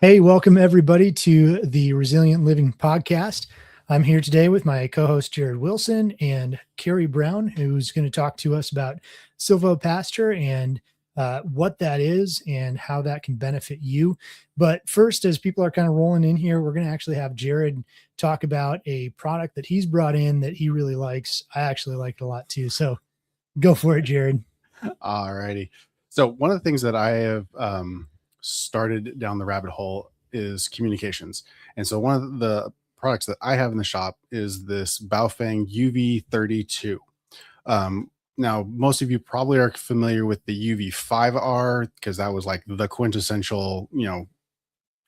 Hey, welcome everybody to the Resilient Living Podcast. I'm here today with my co-host Jared Wilson and Kerry Brown, who's going to talk to us about Silvopasture and what that is and how that can benefit you. But first, as people are kind of rolling in here, we're going to actually have Jared talk about a product that he's brought in that he really likes. I actually like it a lot too. So go for it, Jared. All righty. So one of the things that I have started down the rabbit hole is communications. And so one of the products that I have in the shop is this Baofeng UV32. Now, most of you probably are familiar with the UV5R because that was like the quintessential,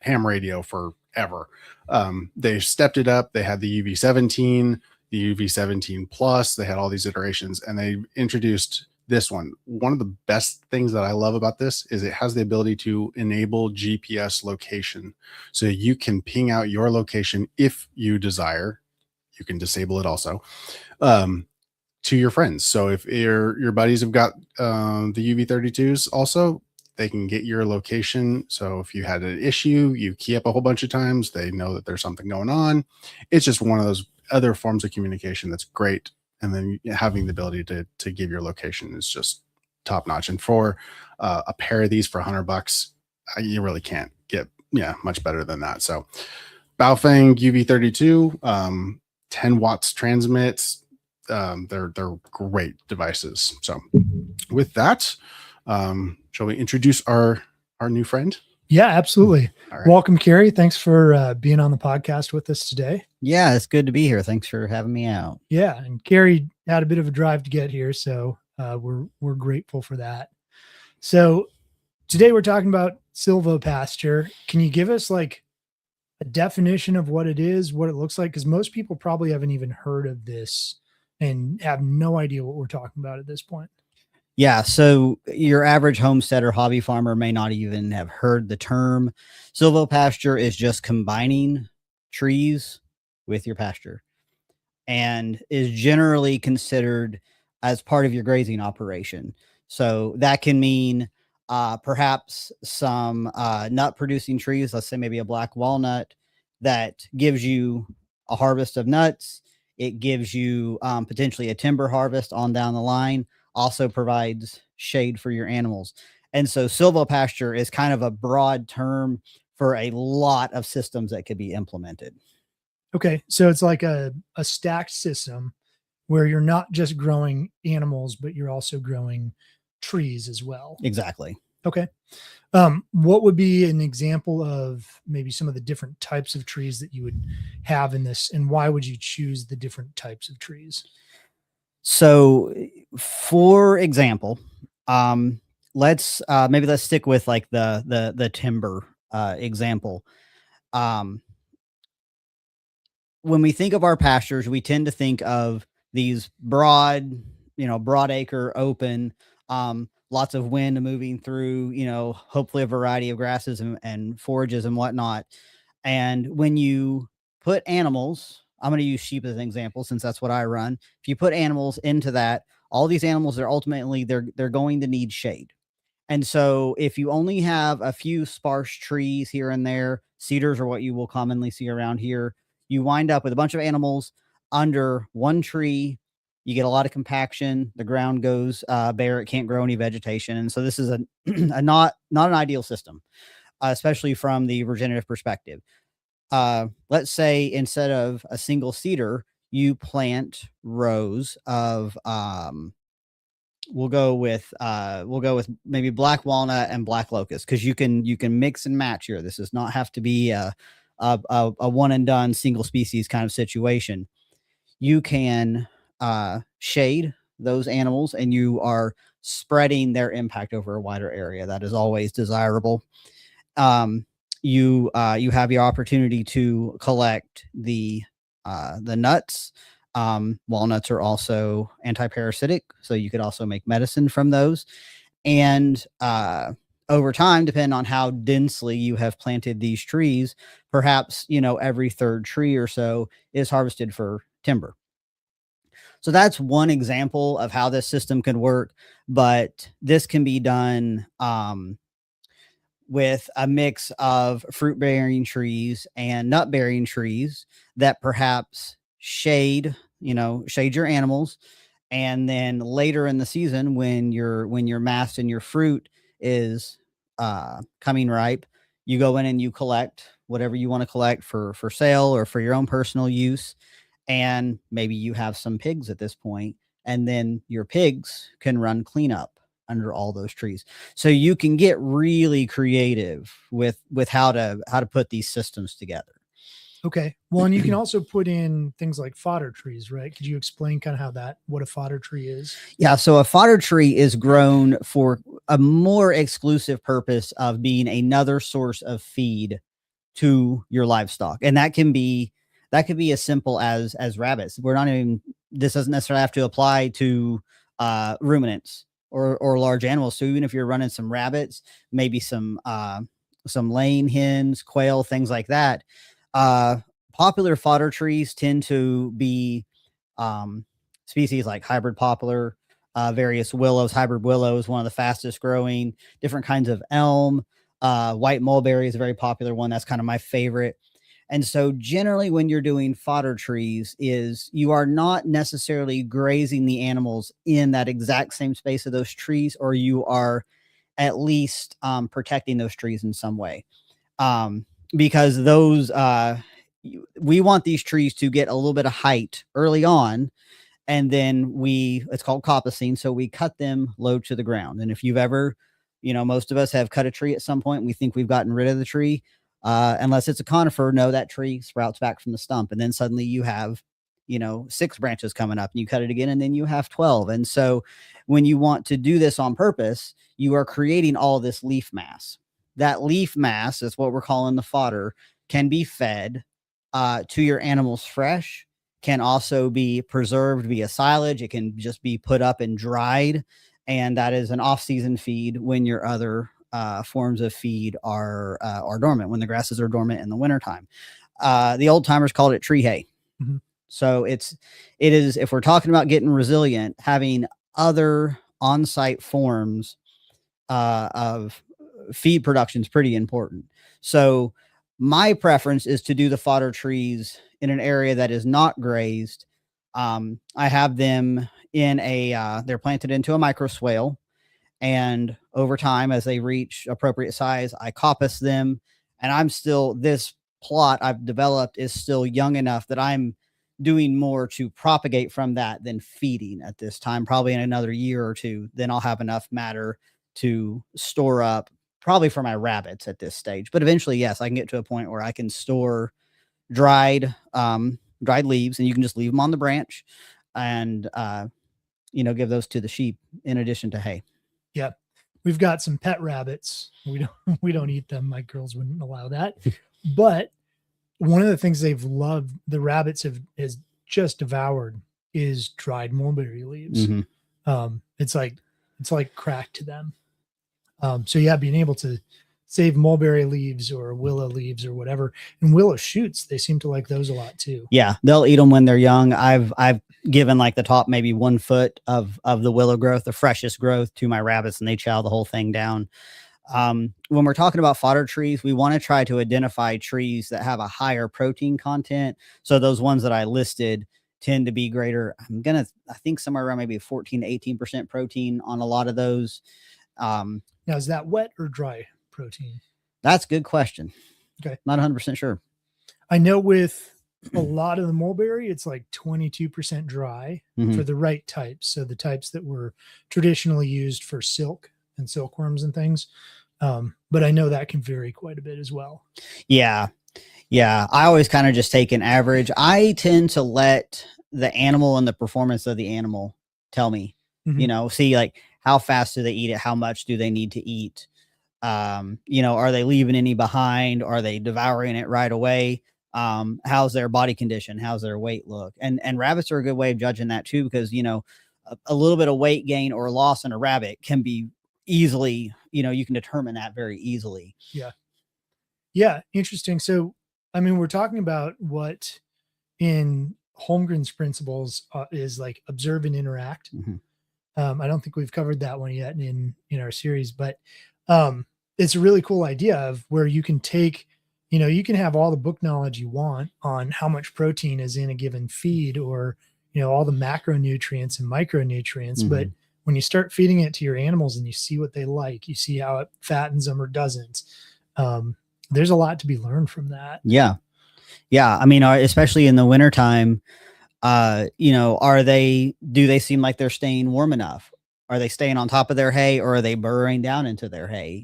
ham radio forever. They stepped it up. They had the UV17, the UV17 Plus. They had all these iterations, and they introduced this one. One of the best things that I love about this is it has the ability to enable GPS location. So you can ping out your location if you desire. You can disable it also to your friends. So if your buddies have got the UV32s also, they can get your location. So if you had an issue, you key up a whole bunch of times, they know that there's something going on. It's just one of those other forms of communication that's great. And then having the ability to give your location is just top notch. And for a pair of these for $100, you really can't get much better than that. So Baofeng UV32, 10 watts transmits. They're great devices. So with that, shall we introduce our new friend? Yeah, absolutely. Right. Welcome, Kerry. Thanks for being on the podcast with us today. Yeah, it's good to be here. Thanks for having me out. Yeah, and Kerry had a bit of a drive to get here, so we're grateful for that. So today we're talking about Silvopasture. Can you give us like a definition of what it is, what it looks like? Because most people probably haven't even heard of this and have no idea what we're talking about at this point. Yeah, so your average homesteader hobby farmer may not even have heard the term. Silvopasture is just combining trees with your pasture and is generally considered as part of your grazing operation. So that can mean perhaps some nut producing trees, let's say maybe a black walnut that gives you a harvest of nuts. It gives you potentially a timber harvest on down the line, also provides shade for your animals. And so silvopasture is kind of a broad term for a lot of systems that could be implemented. Okay. So it's like a stacked system where you're not just growing animals, but you're also growing trees as well. Exactly. Okay. What would be an example of maybe some of the different types of trees that you would have in this, and why would you choose the different types of trees? So for example, let's stick with like the timber example. When we think of our pastures, we tend to think of these broad acre open, lots of wind moving through, hopefully a variety of grasses and forages and whatnot. And when you put animals, I'm going to use sheep as an example, since that's what I run. If you put animals into that, all these animals are ultimately, they're going to need shade. And so if you only have a few sparse trees here and there, cedars are what you will commonly see around here, you wind up with a bunch of animals under one tree. You get a lot of compaction. The ground goes bare. It can't grow any vegetation. And so this is a not an ideal system, especially from the regenerative perspective. Let's say instead of a single cedar, you plant rows of we'll go with maybe black walnut and black locust, because you can mix and match here. This does not have to be a one and done single species kind of situation. You can shade those animals, and you are spreading their impact over a wider area. That is always desirable. You have your opportunity to collect the nuts. Walnuts are also anti-parasitic, so you could also make medicine from those. And over time, depending on how densely you have planted these trees, perhaps, every third tree or so is harvested for timber. So that's one example of how this system can work, but this can be done with a mix of fruit bearing trees and nut bearing trees that perhaps shade your animals. And then later in the season, when your mast and your fruit is coming ripe, you go in and you collect whatever you want to collect for sale or for your own personal use. And maybe you have some pigs at this point, and then your pigs can run cleanup under all those trees. So you can get really creative with how to put these systems together. Okay. Well, and you can also put in things like fodder trees, right? Could you explain kind of what a fodder tree is? Yeah. So a fodder tree is grown for a more exclusive purpose of being another source of feed to your livestock. And that could be as simple as rabbits. This doesn't necessarily have to apply to ruminants or large animals. So even if you're running some rabbits, maybe some laying hens, quail, things like that, popular fodder trees tend to be species like hybrid poplar, various willows. Hybrid willow is one of the fastest growing, different kinds of elm. White mulberry is a very popular one. That's kind of my favorite. And so generally when you're doing fodder trees is you are not necessarily grazing the animals in that exact same space of those trees, or you are at least protecting those trees in some way. Because those, we want these trees to get a little bit of height early on. And then it's called coppicing. So we cut them low to the ground. And if you've ever, most of us have cut a tree at some point, and we think we've gotten rid of the tree. Unless it's a conifer, no, that tree sprouts back from the stump. And then suddenly you have, 6 branches coming up, and you cut it again, and then you have 12. And so when you want to do this on purpose, you are creating all this leaf mass. That leaf mass is what we're calling the fodder, can be fed to your animals fresh, can also be preserved via silage. It can just be put up and dried. And that is an off-season feed when your other forms of feed are dormant, when the grasses are dormant in the wintertime. The old timers called it tree hay. Mm-hmm. So it is, if we're talking about getting resilient, having other on-site forms of feed production is pretty important. So my preference is to do the fodder trees in an area that is not grazed. I have them in they're planted into a micro swale. And over time, as they reach appropriate size, I coppice them. And this plot I've developed is still young enough that I'm doing more to propagate from that than feeding at this time. Probably in another year or two, then I'll have enough matter to store up, probably for my rabbits at this stage. But eventually, yes, I can get to a point where I can store dried leaves, and you can just leave them on the branch and, give those to the sheep in addition to hay. Yeah. We've got some pet rabbits. We don't eat them. My girls wouldn't allow that. But one of the things they've loved, the rabbits has just devoured, is dried mulberry leaves. Mm-hmm. It's like crack to them. So yeah, being able to save mulberry leaves or willow leaves or whatever, and willow shoots, they seem to like those a lot too. Yeah, they'll eat them when they're young. I've given like the top maybe 1 foot of the willow growth, the freshest growth, to my rabbits, and they chow the whole thing down. When we're talking about fodder trees, we want to try to identify trees that have a higher protein content. So those ones that I listed tend to be greater. I think somewhere around maybe 14 to 18% protein on a lot of those. Now, is that wet or dry protein? That's a good question. Okay. Not 100% sure. I know with a lot of the mulberry, it's like 22% dry for the right types. So the types that were traditionally used for silk and silkworms and things. But I know that can vary quite a bit as well. Yeah. Yeah. I always kind of just take an average. I tend to let the animal and the performance of the animal tell me, see like how fast do they eat it? How much do they need to eat? Are they leaving any behind? Are they devouring it right away? How's their body condition? How's their weight look? And rabbits are a good way of judging that too, because, a little bit of weight gain or loss in a rabbit can be easily, you can determine that very easily. Yeah. Yeah. Interesting. So, I mean, we're talking about what in Holmgren's principles is like observe and interact. I don't think we've covered that one yet in our series, but it's a really cool idea of where you can take, you can have all the book knowledge you want on how much protein is in a given feed, or, all the macronutrients and micronutrients. But when you start feeding it to your animals and you see what they like, you see how it fattens them or doesn't. There's a lot to be learned from that. Yeah. Yeah. I mean, especially in the wintertime, do they seem like they're staying warm enough? Are they staying on top of their hay, or are they burrowing down into their hay?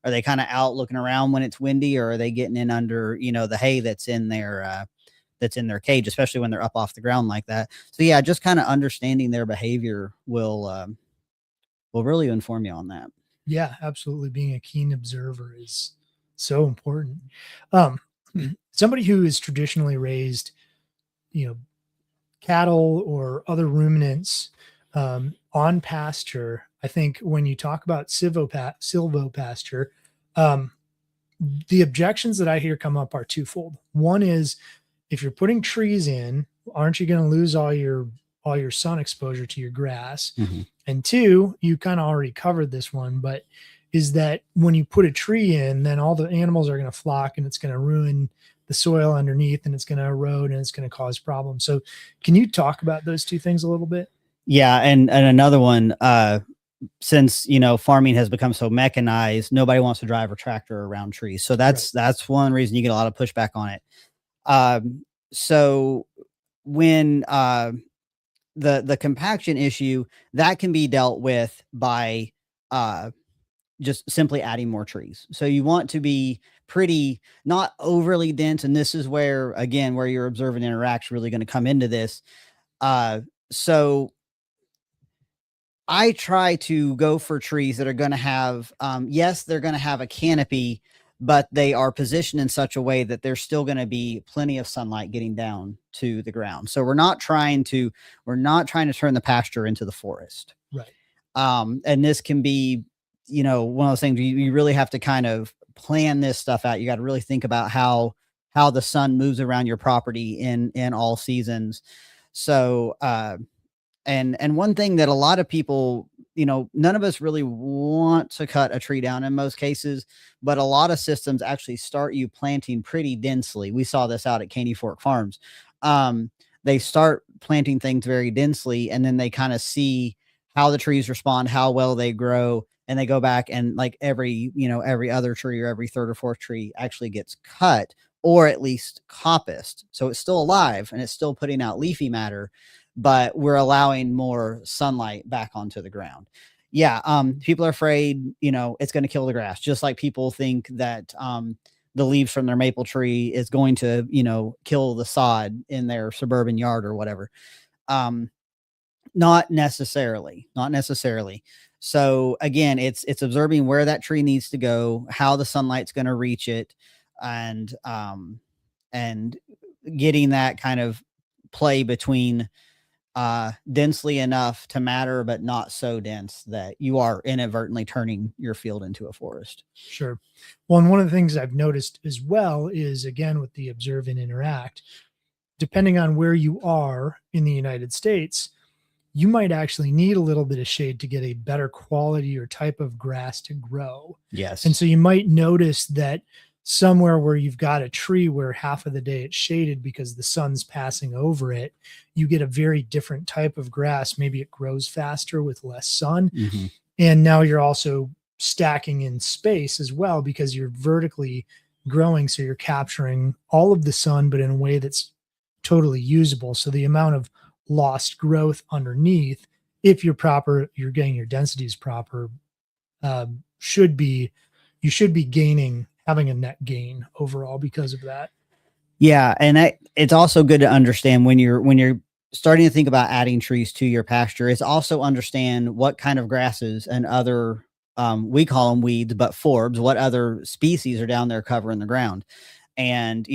Are they kind of out looking around when it's windy, or are they getting in under, the hay that's in their cage, especially when they're up off the ground like that. So yeah, just kind of understanding their behavior will really inform you on that. Yeah, absolutely. Being a keen observer is so important. Somebody who is traditionally raised, cattle or other ruminants on pasture, I think when you talk about silvopasture, the objections that I hear come up are twofold. One is, if you're putting trees in, aren't you going to lose all your sun exposure to your grass? And two, you kind of already covered this one, but is that when you put a tree in, then all the animals are going to flock, and it's going to ruin the soil underneath, and it's going to erode, and it's going to cause problems. So can you talk about those two things a little bit? Yeah. And another one, since, farming has become so mechanized, nobody wants to drive a tractor around trees. So that's one reason you get a lot of pushback on it. So when the compaction issue, that can be dealt with by just simply adding more trees. So you want to be pretty, not overly dense. And this is where, again, where your observe and interact really going to come into this. So I try to go for trees that are going to have, yes, they're going to have a canopy, but they are positioned in such a way that there's still going to be plenty of sunlight getting down to the ground. So we're not trying to turn the pasture into the forest. Right. And this can be, one of those things you really have to kind of plan this stuff out. You got to really think about how the sun moves around your property in all seasons. So, and one thing that a lot of people, none of us really want to cut a tree down in most cases, but a lot of systems actually start you planting pretty densely. We saw this out at Caney Fork Farms. They start planting things very densely, and then they kind of see how the trees respond, how well they grow. And they go back, and like every other tree or every third or fourth tree actually gets cut, or at least coppiced. So it's still alive and it's still putting out leafy matter, but we're allowing more sunlight back onto the ground. Yeah. People are afraid, it's going to kill the grass, just like people think that the leaves from their maple tree is going to, kill the sod in their suburban yard or whatever. Not necessarily. So again, it's observing where that tree needs to go, how the sunlight's going to reach it, and getting that kind of play between densely enough to matter, but not so dense that you are inadvertently turning your field into a forest. Sure. Well, and one of the things I've noticed as well is, again, with the observe and interact, depending on where you are in the United States, you might actually need a little bit of shade to get a better quality or type of grass to grow. Yes. And so you might notice that somewhere where you've got a tree where half of the day it's shaded because the sun's passing over it, you get a very different type of grass. Maybe it grows faster with less sun. And now you're also stacking in space as well, because you're vertically growing. So you're capturing all of the sun, but in a way that's totally usable. So the amount of lost growth underneath, if you're getting your densities proper, you should be having a net gain overall because of that. Yeah. And it's also good to understand when you're starting to think about adding trees to your pasture, is also understand what kind of grasses and other, we call them weeds, but forbs, what other species are down there covering the ground. And,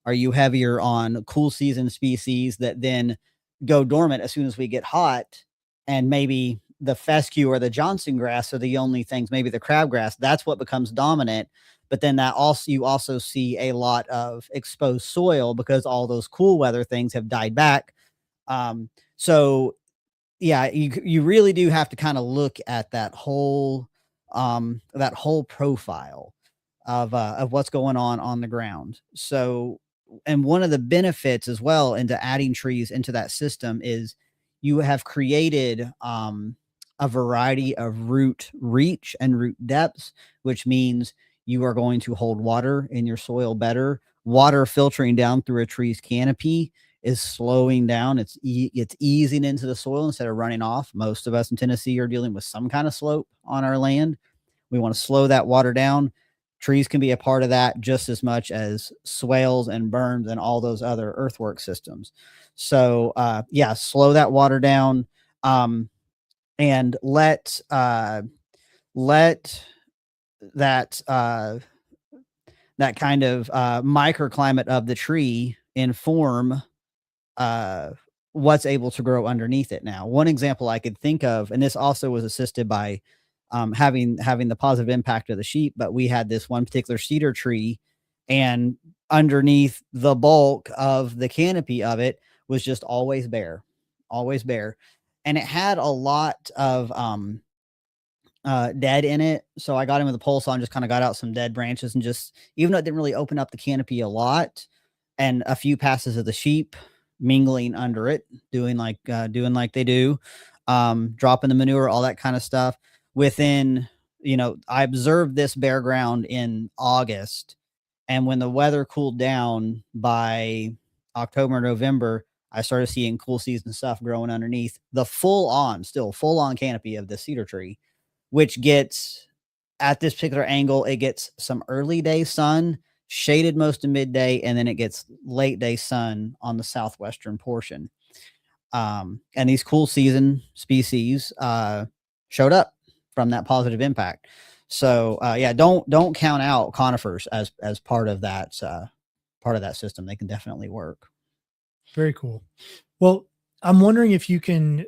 are you heavier on cool season species that then go dormant as soon as we get hot, and maybe the fescue or the Johnson grass are the only things, maybe the crabgrass, that's what becomes dominant. But then you also see a lot of exposed soil because all those cool weather things have died back. So yeah, you really do have to kind of look at that whole that whole profile of what's going on the ground. So, and one of the benefits as well into adding trees into that system is you have created a variety of root reach and root depths, which means you are going to hold water in your soil better. Water filtering down through a tree's canopy is slowing down. It's easing into the soil instead of running off. Most of us in Tennessee are dealing with some kind of slope on our land. We want to slow that water down. Trees can be a part of that just as much as swales and berms and all those other earthwork systems. So yeah, slow that water down, and let that that kind of microclimate of the tree inform what's able to grow underneath it. Now, one example I could think of, and this also was assisted by having the positive impact of the sheep, but we had this one particular cedar tree, and underneath the bulk of the canopy of it was just always bare, and it had a lot of dead in it. So I got in with a pole saw and just kind of got out some dead branches, and just, even though it didn't really open up the canopy a lot, and a few passes of the sheep mingling under it, doing like they do, dropping the manure, all that kind of stuff. Within, I observed this bare ground in August, and when the weather cooled down by October, November, I started seeing cool season stuff growing underneath the full on canopy of the cedar tree, which gets, at this particular angle, it gets some early day sun, shaded most of midday, and then it gets late day sun on the southwestern portion. And these cool season species showed up from that positive impact. So yeah, don't count out conifers as part of that system. They can definitely work. Very cool. Well, I'm wondering if you can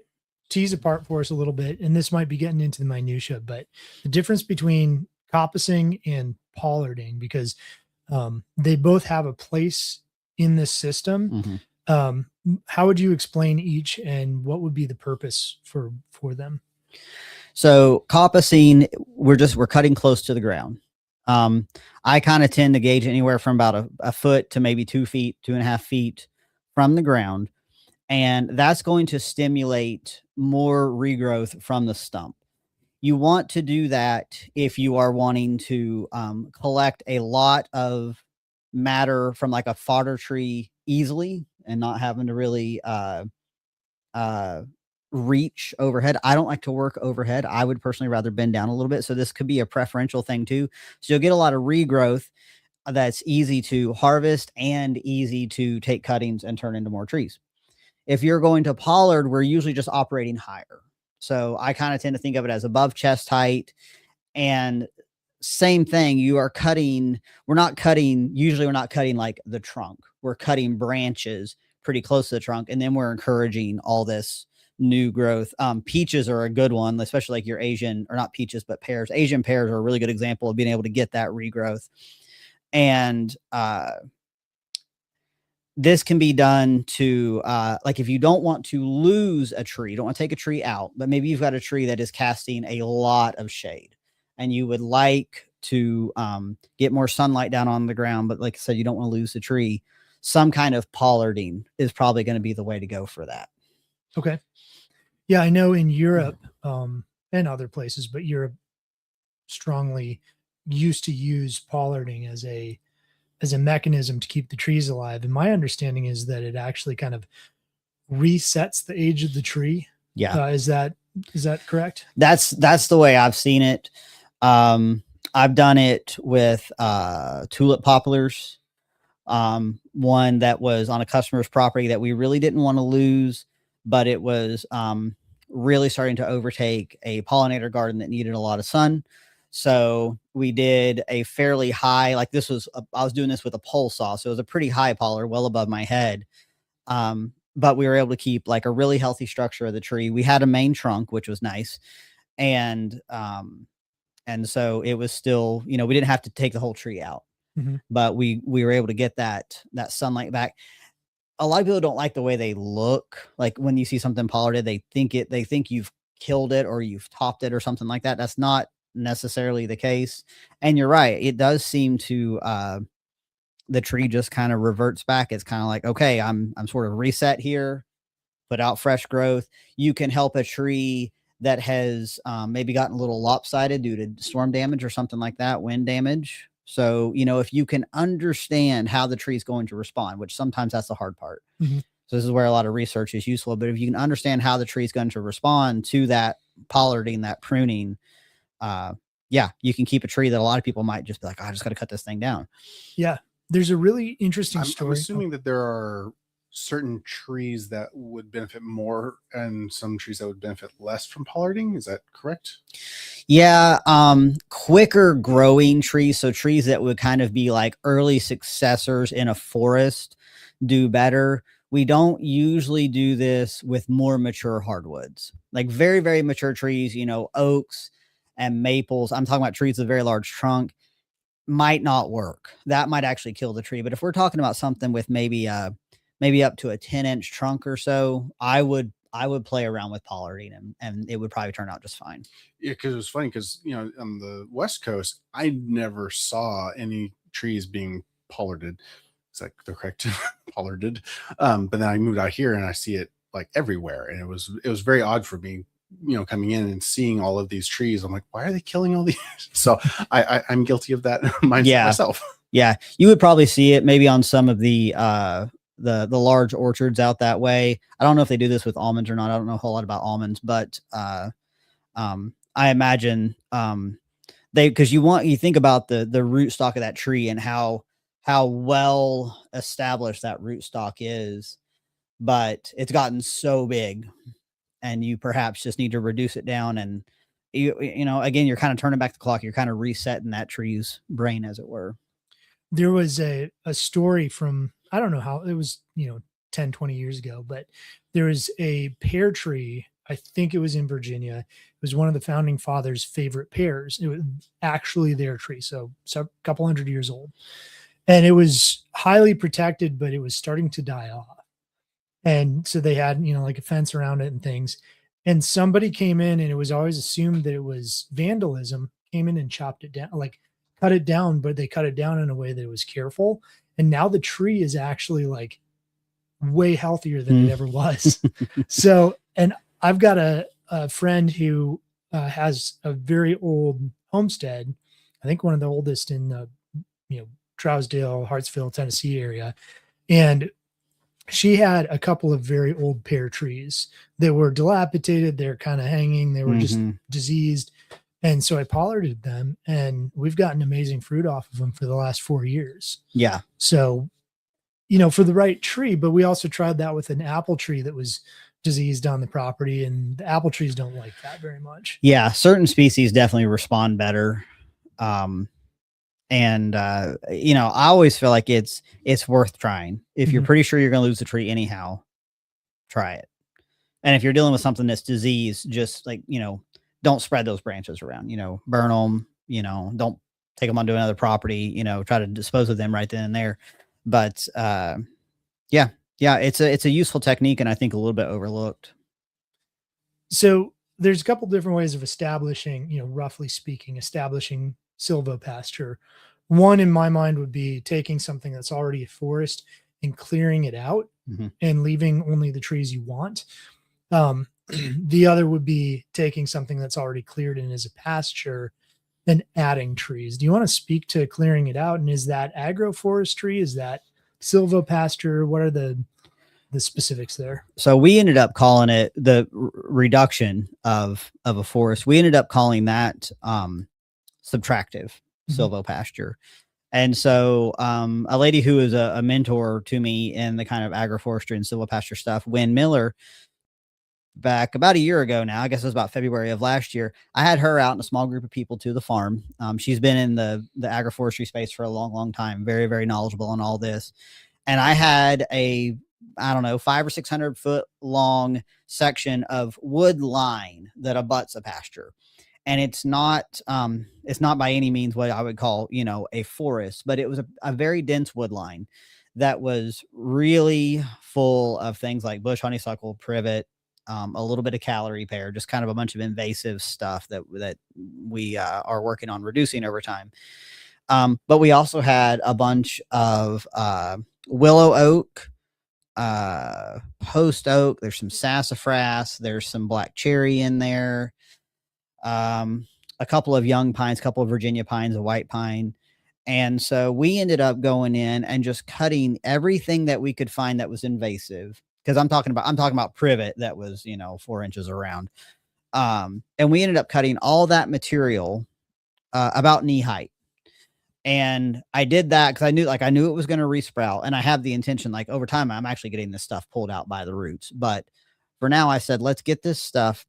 tease apart for us a little bit, and this might be getting into the minutia, but the difference between coppicing and pollarding, because they both have a place in this system. Mm-hmm. How would you explain each, and what would be the purpose for them? So coppicing, we're cutting close to the ground. I kind of tend to gauge anywhere from about a foot to maybe 2 feet, 2.5 feet from the ground. And that's going to stimulate more regrowth from the stump. You want to do that if you are wanting to collect a lot of matter from like a fodder tree easily and not having to really reach overhead. I don't like to work overhead. I would personally rather bend down a little bit. So this could be a preferential thing too. So you'll get a lot of regrowth that's easy to harvest and easy to take cuttings and turn into more trees. If you're going to pollard, we're usually just operating higher. So I kind of tend to think of it as above chest height, and same thing. We're not cutting like the trunk. We're cutting branches pretty close to the trunk. And then we're encouraging all this new growth. Peaches are a good one, especially like your Asian, or not peaches, but pears. Asian pears are a really good example of being able to get that regrowth. And this can be done to, like, if you don't want to lose a tree, you don't want to take a tree out, but maybe you've got a tree that is casting a lot of shade and you would like to get more sunlight down on the ground, but like I said, you don't want to lose the tree. Some kind of pollarding is probably going to be the way to go for that. Okay. Yeah, I know in Europe and other places, but Europe strongly used to use pollarding as a mechanism to keep the trees alive. And my understanding is that it actually kind of resets the age of the tree. Yeah. Is that correct? That's the way I've seen it. I've done it with tulip poplars. One that was on a customer's property that we really didn't want to lose, but it was really starting to overtake a pollinator garden that needed a lot of sun. So we did a fairly high, I was doing this with a pole saw. So it was a pretty high pollard, well above my head. But we were able to keep like a really healthy structure of the tree. We had a main trunk, which was nice. And so it was still, we didn't have to take the whole tree out, but we were able to get that sunlight back. A lot of people don't like the way they look. Like when you see something pollarded, they think you've killed it or you've topped it or something like that. That's not necessarily the case. And you're right. It does seem to, the tree just kind of reverts back. It's kind of like, okay, I'm sort of reset here, put out fresh growth. You can help a tree that has maybe gotten a little lopsided due to storm damage or something like that, wind damage. So, if you can understand how the tree is going to respond, which sometimes that's the hard part. Mm-hmm. So this is where a lot of research is useful. But if you can understand how the tree is going to respond to that pollarding, that pruning, you can keep a tree that a lot of people might just be like, oh, I just got to cut this thing down. Yeah. There's a really interesting story. I'm assuming that there are certain trees that would benefit more and some trees that would benefit less from pollarding. Is that correct? Yeah. Quicker growing trees. So trees that would kind of be like early successors in a forest do better. We don't usually do this with more mature hardwoods, like very, very mature trees, oaks and maples. I'm talking about trees with a very large trunk. Might not work. That might actually kill the tree. But if we're talking about something with maybe up to a 10-inch trunk or so, I would play around with pollarding and it would probably turn out just fine. Yeah, because it was funny because on the West Coast, I never saw any trees being pollarded. Is that the correct pollarded? But then I moved out here and I see it like everywhere, and it was very odd for me, coming in and seeing all of these trees. I'm like, why are they killing all these? So I'm guilty of that myself. Yeah, you would probably see it maybe on some of the large orchards out that way. I don't know if they do this with almonds or not. I don't know a whole lot about almonds, but I imagine because you think about the root stock of that tree and how well established that root stock is, but it's gotten so big and you perhaps just need to reduce it down. And again, you're kind of turning back the clock. You're kind of resetting that tree's brain, as it were. There was a story from, I don't know how it was, 10, 20 years ago, but there was a pear tree. I think it was in Virginia. It was one of the founding fathers' favorite pears. It was actually their tree. So a couple hundred years old, and it was highly protected, but it was starting to die off. And so they had, like a fence around it and things. And somebody came in, and it was always assumed that it was vandalism, came in and chopped it down, like cut it down, but they cut it down in a way that it was careful. And now the tree is actually like way healthier than it ever was. So, and I've got a friend who has a very old homestead. I think one of the oldest in the, Trousdale, Hartsville, Tennessee area. And she had a couple of very old pear trees that were dilapidated. They're kind of hanging. They were just diseased. And so I pollarded them, and we've gotten amazing fruit off of them for the last 4 years. Yeah. So, for the right tree, but we also tried that with an apple tree that was diseased on the property, and the apple trees don't like that very much. Yeah. Certain species definitely respond better. I always feel like it's worth trying. If you're pretty sure you're going to lose the tree anyhow, try it. And if you're dealing with something that's diseased, just like, don't spread those branches around, burn them, don't take them onto another property, try to dispose of them right then and there. But, it's a useful technique, and I think a little bit overlooked. So there's a couple different ways of establishing, roughly speaking, establishing silvopasture. One in my mind would be taking something that's already a forest and clearing it out and leaving only the trees you want. The other would be taking something that's already cleared and is a pasture and adding trees. Do you want to speak to clearing it out? And is that agroforestry? Is that silvopasture? What are the specifics there? So we ended up calling it the reduction of a forest. We ended up calling that subtractive silvopasture. And so a lady who is a mentor to me in the kind of agroforestry and silvopasture stuff, Wynn Miller, back about a year ago now, I guess it was about February of last year, I had her out in a small group of people to the farm. She's been in the agroforestry space for a long, long time, very, very knowledgeable on all this. And I had a, 500 or 600 foot long section of wood line that abuts a pasture. And it's not by any means what I would call, a forest, but it was a very dense wood line that was really full of things like bush honeysuckle, privet, a little bit of calorie repair, just kind of a bunch of invasive stuff that we are working on reducing over time. But we also had a bunch of willow oak, post oak. There's some sassafras. There's some black cherry in there. A couple of young pines, a couple of Virginia pines, a white pine. And so we ended up going in and just cutting everything that we could find that was invasive. Because I'm talking about privet that was, 4 inches around. And we ended up cutting all that material about knee height. And I did that because I knew it was going to resprout, and I have the intention, like, over time, I'm actually getting this stuff pulled out by the roots. But for now, I said, let's get this stuff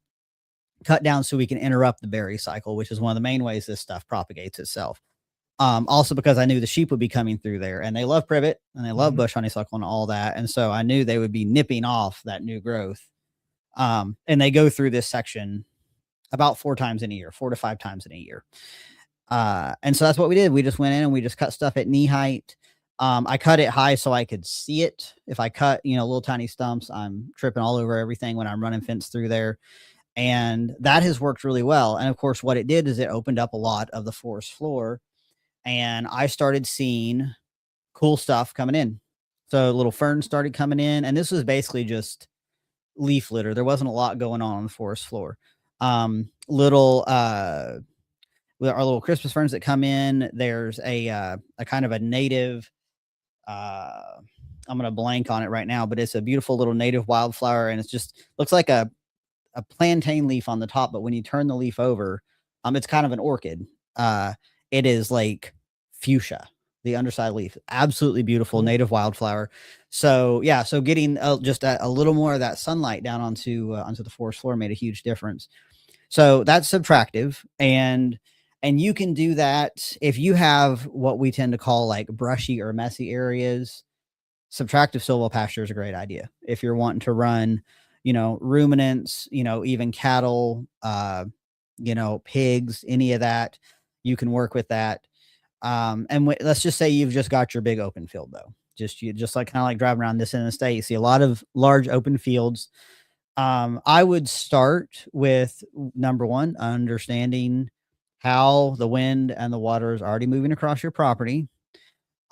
cut down so we can interrupt the berry cycle, which is one of the main ways this stuff propagates itself. Also because I knew the sheep would be coming through there, and they love privet and they love bush honeysuckle and all that. And so I knew they would be nipping off that new growth. And they go through this section about 4 to 5 times in a year. And so that's what we did. We just went in and we just cut stuff at knee height. I cut it high so I could see it. If I cut, little tiny stumps, I'm tripping all over everything when I'm running fence through there. And that has worked really well. And of course, what it did is it opened up a lot of the forest floor, and I started seeing cool stuff coming in. So little ferns started coming in, and this was basically just leaf litter. There wasn't a lot going on the forest floor. Our little Christmas ferns that come in. There's a kind of a native, I'm going to blank on it right now, but it's a beautiful little native wildflower. And it's just looks like a plantain leaf on the top. But when you turn the leaf over, it's kind of an orchid. It is like fuchsia, the underside leaf, absolutely beautiful native wildflower. So yeah, so getting just a little more of that sunlight down onto the forest floor made a huge difference. So that's subtractive, and you can do that if you have what we tend to call like brushy or messy areas. Subtractive silvopasture is a great idea if you're wanting to run, ruminants, even cattle, pigs, any of that. You can work with that. And let's just say you've just got your big open field, though. Just like kind of like driving around this in the state, you see a lot of large open fields. I would start with number one, understanding how the wind and the water is already moving across your property.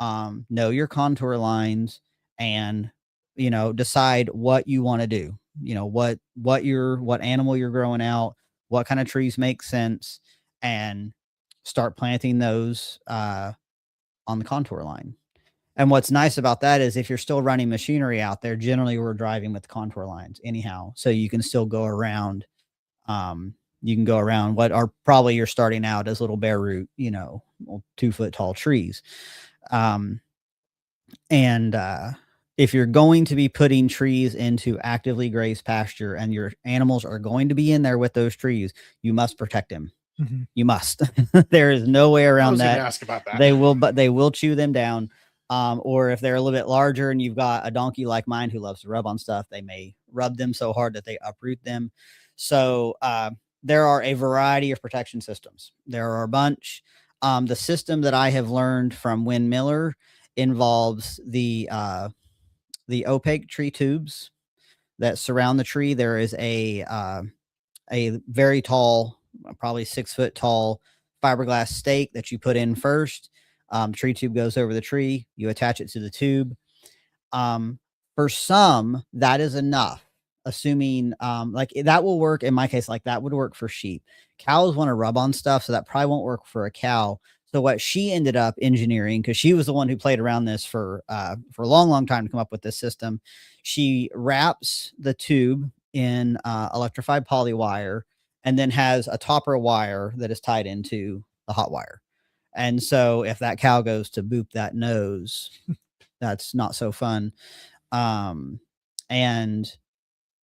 Know your contour lines, and decide what you want to do. What animal you're growing out, what kind of trees make sense, and start planting those on the contour line. And what's nice about that is if you're still running machinery out there, generally we're driving with the contour lines anyhow. So you can still go around. You can go around what are probably you're starting out as little bare root, 2 foot tall trees. If you're going to be putting trees into actively grazed pasture and your animals are going to be in there with those trees, you must protect them. Mm-hmm. You must. There is no way around that. Ask about that. They will chew them down. Or if they're a little bit larger and you've got a donkey like mine who loves to rub on stuff, they may rub them so hard that they uproot them. So there are a variety of protection systems. There are a bunch. The system that I have learned from Win Miller involves the opaque tree tubes that surround the tree. There is a very tall, probably 6 foot tall fiberglass stake that you put in first. Tree tube goes over the tree. You attach it to the tube. For some, that is enough. Assuming like that will work in my case, like that would work for sheep. Cows want to rub on stuff, so that probably won't work for a cow. So what she ended up engineering, because she was the one who played around this for a long time to come up with this system, she wraps the tube in electrified poly wire and then has a topper wire that is tied into the hot wire. And so if that cow goes to boop that nose, that's not so fun. And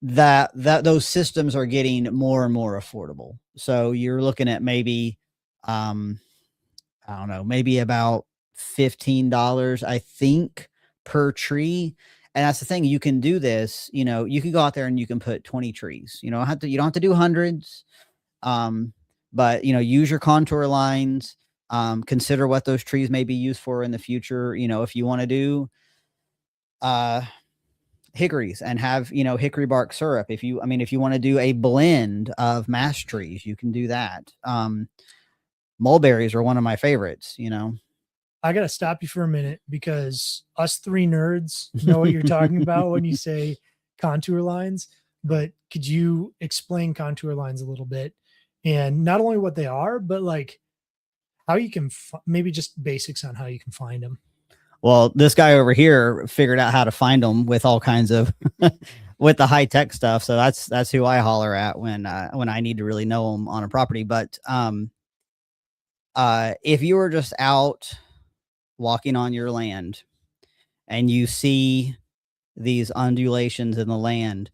that those systems are getting more and more affordable. So you're looking at maybe, I don't know, maybe about $15, I think, per tree. And that's the thing. You can do this, you can go out there and you can put 20 trees. You don't have to do hundreds. But use your contour lines. Consider what those trees may be used for in the future. If you want to do hickories and have, you know, hickory bark syrup. If you want to do a blend of mash trees, you can do that. Mulberries are one of my favorites, you know. I got to stop you for a minute because us three nerds know what you're talking about when you say contour lines, but could you explain contour lines a little bit, and not only what they are, but like how you can maybe just basics on how you can find them. Well, this guy over here figured out how to find them with all kinds of with the high tech stuff. So that's who I holler at when I need to really know them on a property. But if you were just out walking on your land and you see these undulations in the land,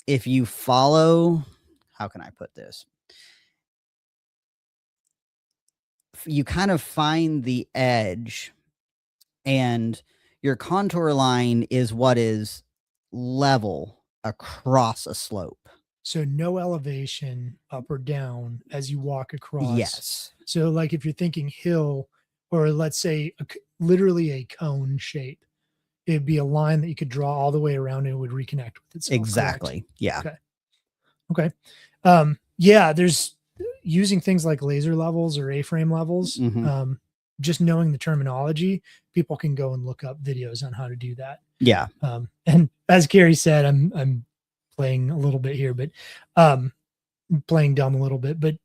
if you follow, how can I put this? You kind of find the edge, and your contour line is what is level across a slope. So no elevation up or down as you walk across. Yes. So like if you're thinking hill, or let's say literally a cone shape, it'd be a line that you could draw all the way around and it would reconnect with itself. Exactly. Correct? Yeah. Okay. Yeah, there's using things like laser levels or A-frame levels. Just knowing the terminology, people can go and look up videos on how to do that. Yeah. And as Kerry said, I'm playing a little bit here, but playing dumb a little bit, but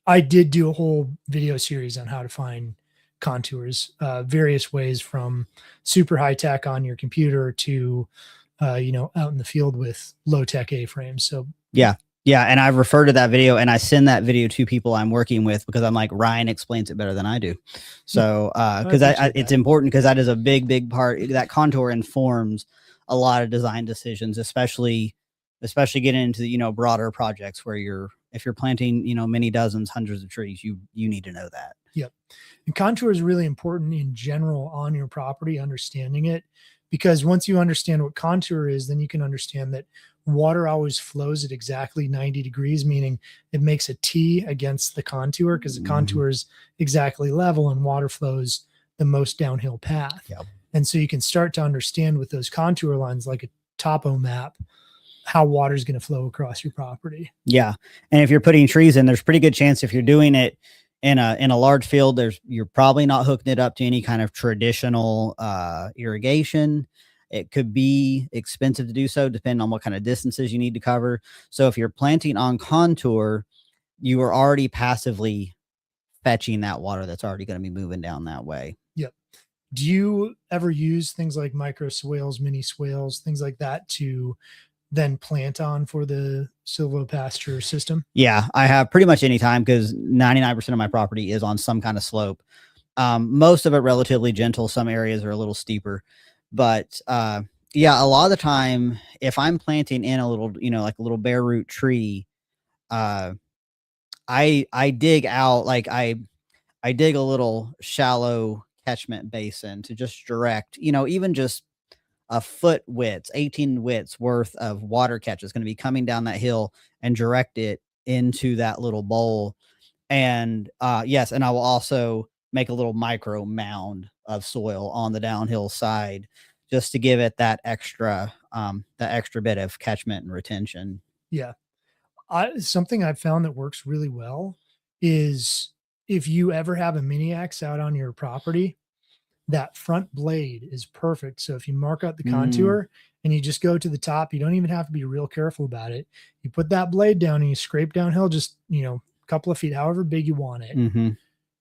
I did do a whole video series on how to find contours, various ways, from super high tech on your computer to, out in the field with low tech A-frames. So yeah. And I've referred to that video, and I send that video to people I'm working with because I'm like, Ryan explains it better than I do. So, because it's important, because that is a big part. That contour informs a lot of design decisions, especially getting into, broader projects where if you're planting, many dozens, hundreds of trees, you need to know that. Yep. And contour is really important in general on your property, understanding it, because once you understand what contour is, then you can understand that water always flows at exactly 90 degrees, meaning it makes a T against the contour, because the contour is exactly level and water flows the most downhill path. Yep. And so you can start to understand with those contour lines, like a topo map, how water is going to flow across your property. Yeah. And if you're putting trees in, there's pretty good chance if you're doing it in a large field, you're probably not hooking it up to any kind of traditional irrigation. It could be expensive to do so, depending on what kind of distances you need to cover. So if you're planting on contour, you are already passively fetching that water that's already going to be moving down that way. Yep. Do you ever use things like micro swales, mini swales, things like that to then plant on for the Silvopasture system? Yeah, I have pretty much any time, because 99% of my property is on some kind of slope. Most of it relatively gentle. Some areas are a little steeper. But yeah, a lot of the time, if I'm planting in a little, like a little bare root tree, I dig out, like I dig a little shallow catchment basin to just direct, even just a foot width, 18 widths worth of water catch is going to be coming down that hill, and direct it into that little bowl. And yes, and I will also make a little micro mound of soil on the downhill side, just to give it that extra bit of catchment and retention. Yeah. Something I've found that works really well is if you ever have a mini axe out on your property, that front blade is perfect. So if you mark out the contour and you just go to the top, you don't even have to be real careful about it. You put that blade down and you scrape downhill, just, a couple of feet, however big you want it.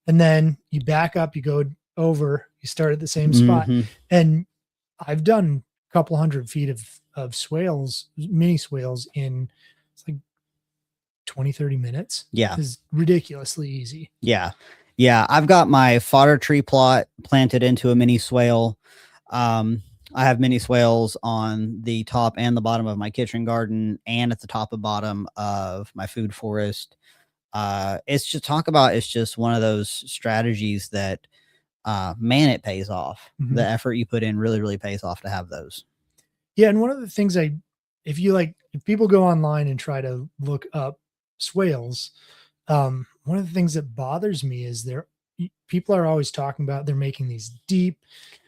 And then you back up, you go over, you start at the same spot. And I've done a couple 100 feet of swales, mini swales, in it's like 20, 30 minutes. Yeah. It's ridiculously easy. Yeah. Yeah. I've got my fodder tree plot planted into a mini swale. I have mini swales on the top and the bottom of my kitchen garden, and at the top and bottom of my food forest. It's just one of those strategies that, man, it pays off. The effort you put in really, really pays off to have those. Yeah. And one of the things if people go online and try to look up swales, one of the things that bothers me is they're people are always talking about they're making these deep,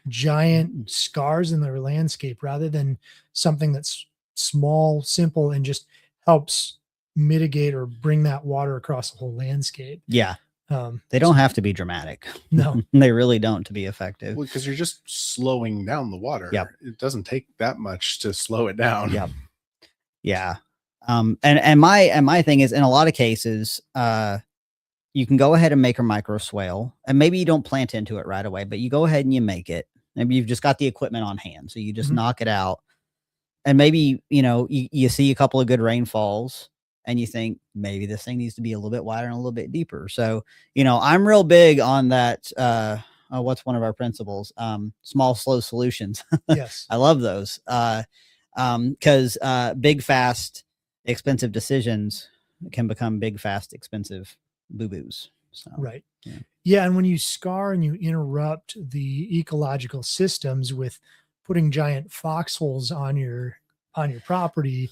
giant scars in their landscape rather than something that's small, simple, and just helps mitigate or bring that water across the whole landscape. Yeah. They So don't have to be dramatic. no, They really don't, to be effective. Well, because you're just slowing down the water. Yep. It doesn't take that much to slow it down. Yep. Yeah. And my thing is, in a lot of cases, you can go ahead and make a micro swale, and maybe you don't plant into it right away, but you go ahead and you make it. Maybe you've just got the equipment on hand, so you just knock it out. And maybe, you see a couple of good rainfalls and you think maybe this thing needs to be a little bit wider and a little bit deeper. So, I'm real big on that. What's one of our principles? Small, slow solutions. yes, I love those. Because big, fast, expensive decisions can become big, fast, expensive boo-boos. So, right. Yeah. And when you scar and you interrupt the ecological systems with putting giant foxholes on your property,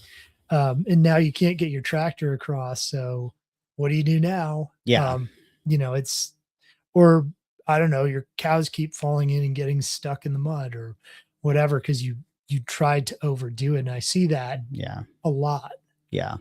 and now you can't get your tractor across. So what do you do now? Yeah. Or I don't know, your cows keep falling in and getting stuck in the mud or whatever, because you tried to overdo it. And I see that a lot. Yeah.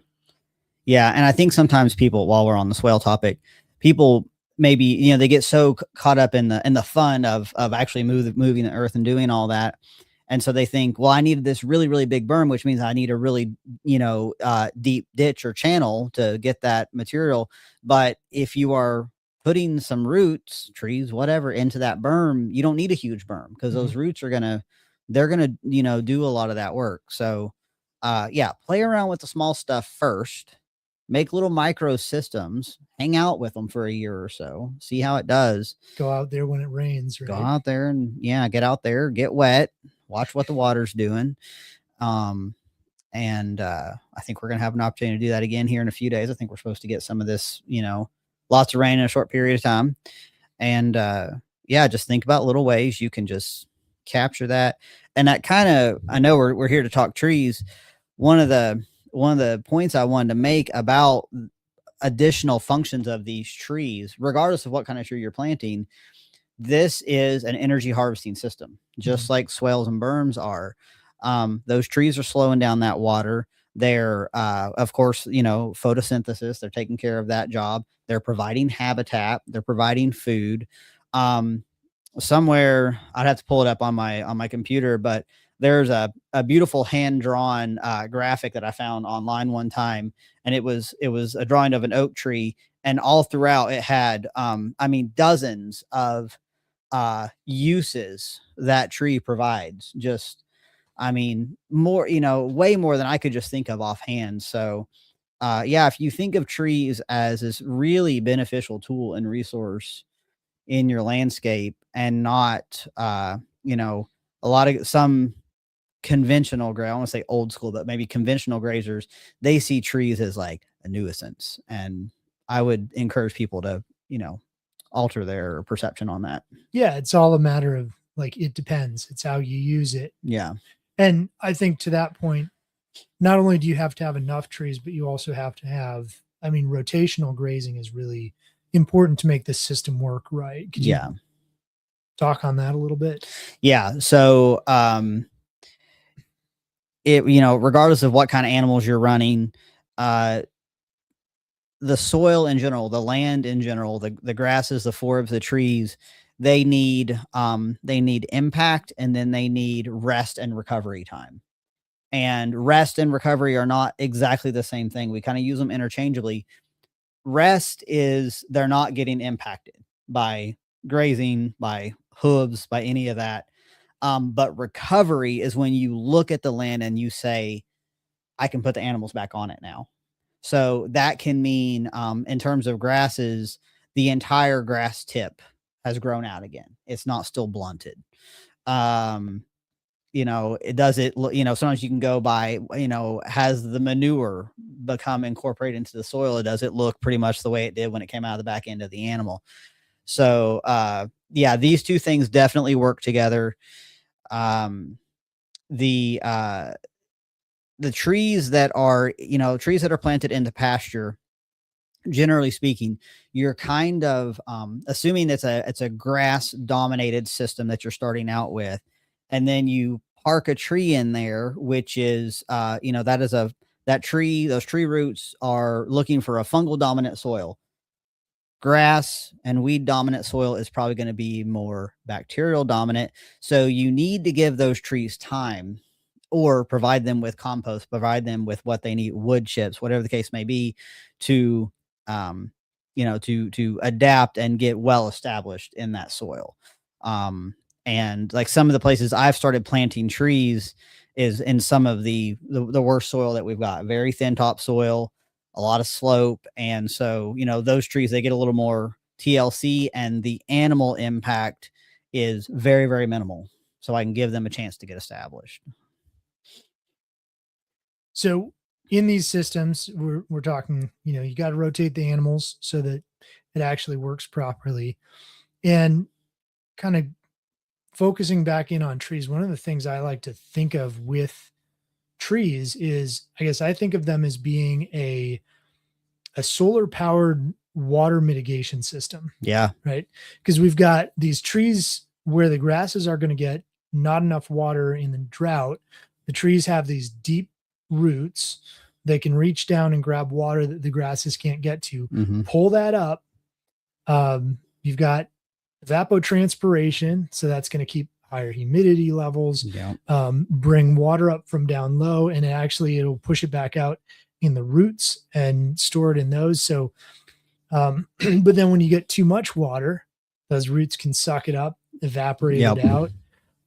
Yeah. And I think sometimes people, while we're on the swale topic, people maybe, they get so caught up in the fun of actually moving the earth and doing all that. And so they think, well, I needed this really, really big berm, which means I need a really, deep ditch or channel to get that material. But if you are putting some roots, trees, whatever, into that berm, you don't need a huge berm, because those roots are they're going to, do a lot of that work. So, play around with the small stuff first, make little micro systems, hang out with them for a year or so, see how it does. Go out there when it rains, right? Go out there and get out there, get wet, watch what the water's doing. And I think we're going to have an opportunity to do that again here in a few days. I think we're supposed to get some of this, lots of rain in a short period of time. And just think about little ways you can just capture that. And that kind of, I know we're here to talk trees. One of the points I wanted to make about additional functions of these trees, regardless of what kind of tree you're planting, this is an energy harvesting system, just like swales and berms are. Those trees are slowing down that water. They're, of course, photosynthesis. They're taking care of that job. They're providing habitat. They're providing food. Somewhere I'd have to pull it up on my computer, but there's a beautiful hand-drawn graphic that I found online one time, and it was a drawing of an oak tree, and all throughout it had dozens of uses that tree provides. Just, more, way more than I could just think of offhand. So if you think of trees as this really beneficial tool and resource in your landscape, and not a lot of some conventional I want to say old school, but maybe conventional grazers, they see trees as like a nuisance. And I would encourage people to, alter their perception on that. Yeah. It's all a matter of, like, it depends. It's how you use it. Yeah. And I think to that point, not only do you have to have enough trees, but you also have to have, rotational grazing is really important to make this system work right. Could you talk on that a little bit? Yeah. So, regardless of what kind of animals you're running, the soil in general, the land in general, the grasses, the forbs, the trees, they need impact, and then they need rest and recovery time. And rest and recovery are not exactly the same thing. We kind of use them interchangeably. Rest is they're not getting impacted by grazing, by hooves, by any of that. But recovery is when you look at the land and you say, I can put the animals back on it now. So that can mean, in terms of grasses, the entire grass tip has grown out again. It's not still blunted. Sometimes you can go by, has the manure become incorporated into the soil? Does it look pretty much the way it did when it came out of the back end of the animal? So, these two things definitely work together. The trees that are, trees that are planted into pasture, generally speaking, you're kind of assuming it's a grass dominated system that you're starting out with, and then you park a tree in there, which is that tree, those tree roots are looking for a fungal dominant soil. Grass and weed dominant soil is probably going to be more bacterial dominant. So you need to give those trees time, or provide them with compost, provide them with what they need, wood chips, whatever the case may be, to to adapt and get well established in that soil. And like some of the places I've started planting trees is in some of the worst soil that we've got, very thin topsoil, a lot of slope. And so, those trees, they get a little more TLC, and the animal impact is very, very minimal. So I can give them a chance to get established. So in these systems, we're talking, you got to rotate the animals so that it actually works properly. And kind of focusing back in on trees, one of the things I like to think of with trees is, I guess I think of them as being a solar powered water mitigation system. Yeah. Right. Because we've got these trees where the grasses are going to get not enough water in the drought. The trees have these deep roots. They can reach down and grab water that the grasses can't get to, pull that up. You've got evapotranspiration. So that's going to keep higher humidity levels, bring water up from down low, and it'll push it back out in the roots and store it in those. So, but then when you get too much water, those roots can suck it up, evaporate it out,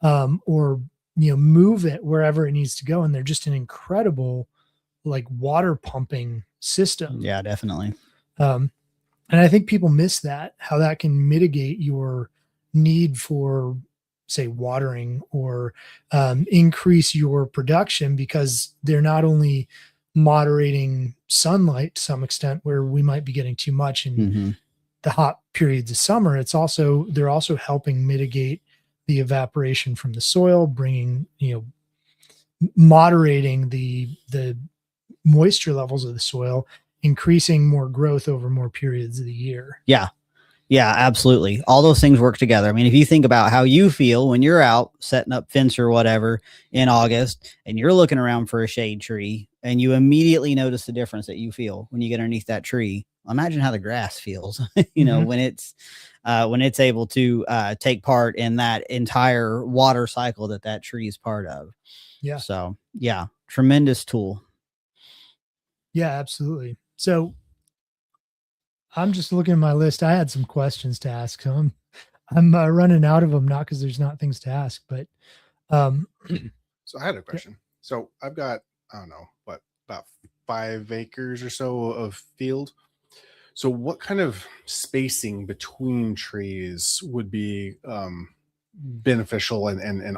or move it wherever it needs to go. And they're just an incredible water pumping system. Yeah, definitely. And I think people miss that, how that can mitigate your need for, say, watering or increase your production, because they're not only moderating sunlight to some extent where we might be getting too much in the hot periods of summer. They're also helping mitigate the evaporation from the soil, bringing, moderating the moisture levels of the soil, increasing more growth over more periods of the year. Yeah, absolutely. All those things work together. I mean, if you think about how you feel when you're out setting up fence or whatever in August, and you're looking around for a shade tree, and you immediately notice the difference that you feel when you get underneath that tree, imagine how the grass feels, when it's able to take part in that entire water cycle that tree is part of. Yeah. So yeah, tremendous tool. Yeah, absolutely. So I'm just looking at my list. I had some questions to ask. So I'm running out of them, not because there's not things to ask, but so I had a question. Yeah. So I've got, I don't know, about 5 acres or so of field. So what kind of spacing between trees would be beneficial and